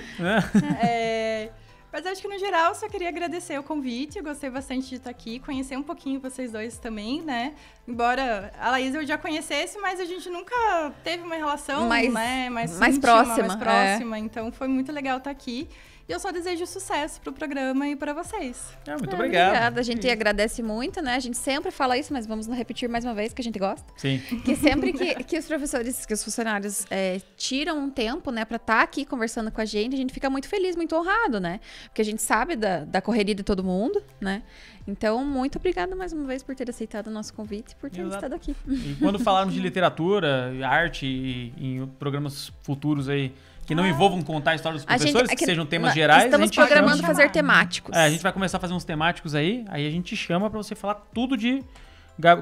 Mas acho que, no geral, só queria agradecer o convite. Eu gostei bastante de estar aqui, conhecer um pouquinho vocês dois também, né? Embora a Laís eu já conhecesse, mas a gente nunca teve uma relação mais próxima. Então, foi muito legal estar aqui. E eu só desejo sucesso pro programa e para vocês. Muito obrigado. Obrigada. A gente agradece muito, né? A gente sempre fala isso, mas vamos repetir mais uma vez, que a gente gosta. Sim. Que sempre que os professores, que os funcionários tiram um tempo, né, pra estar aqui conversando com a gente fica muito feliz, muito honrado, né? Porque a gente sabe da correria de todo mundo, né? Então, muito obrigada mais uma vez por ter aceitado o nosso convite e por ter estado aqui. E quando falarmos de literatura, arte e em programas futuros aí, que não envolvam contar a história dos professores, que sejam temas gerais. Estamos programando fazer temáticos. A gente vai começar a fazer uns temáticos aí a gente chama pra você falar tudo de...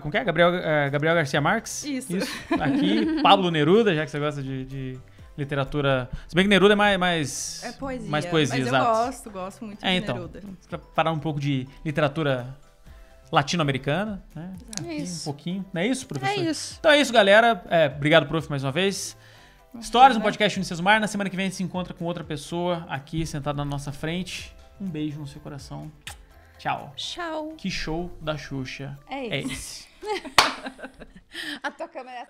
Como que é? Gabriel Garcia Marques? Isso. Aqui, Pablo Neruda, já que você gosta de literatura... Se bem que Neruda é mais poesia. Mais poesia, mas exato. Eu gosto muito de Neruda. Pra falar um pouco de literatura latino-americana, né? É isso. Um pouquinho. Não é isso, professor? É isso. Então é isso, galera. Obrigado, prof, mais uma vez. Histórias no podcast Unicesumar. Na semana que vem a gente se encontra com outra pessoa aqui sentada na nossa frente. Um beijo no seu coração. Tchau. Tchau. Que show da Xuxa É esse? A tua câmera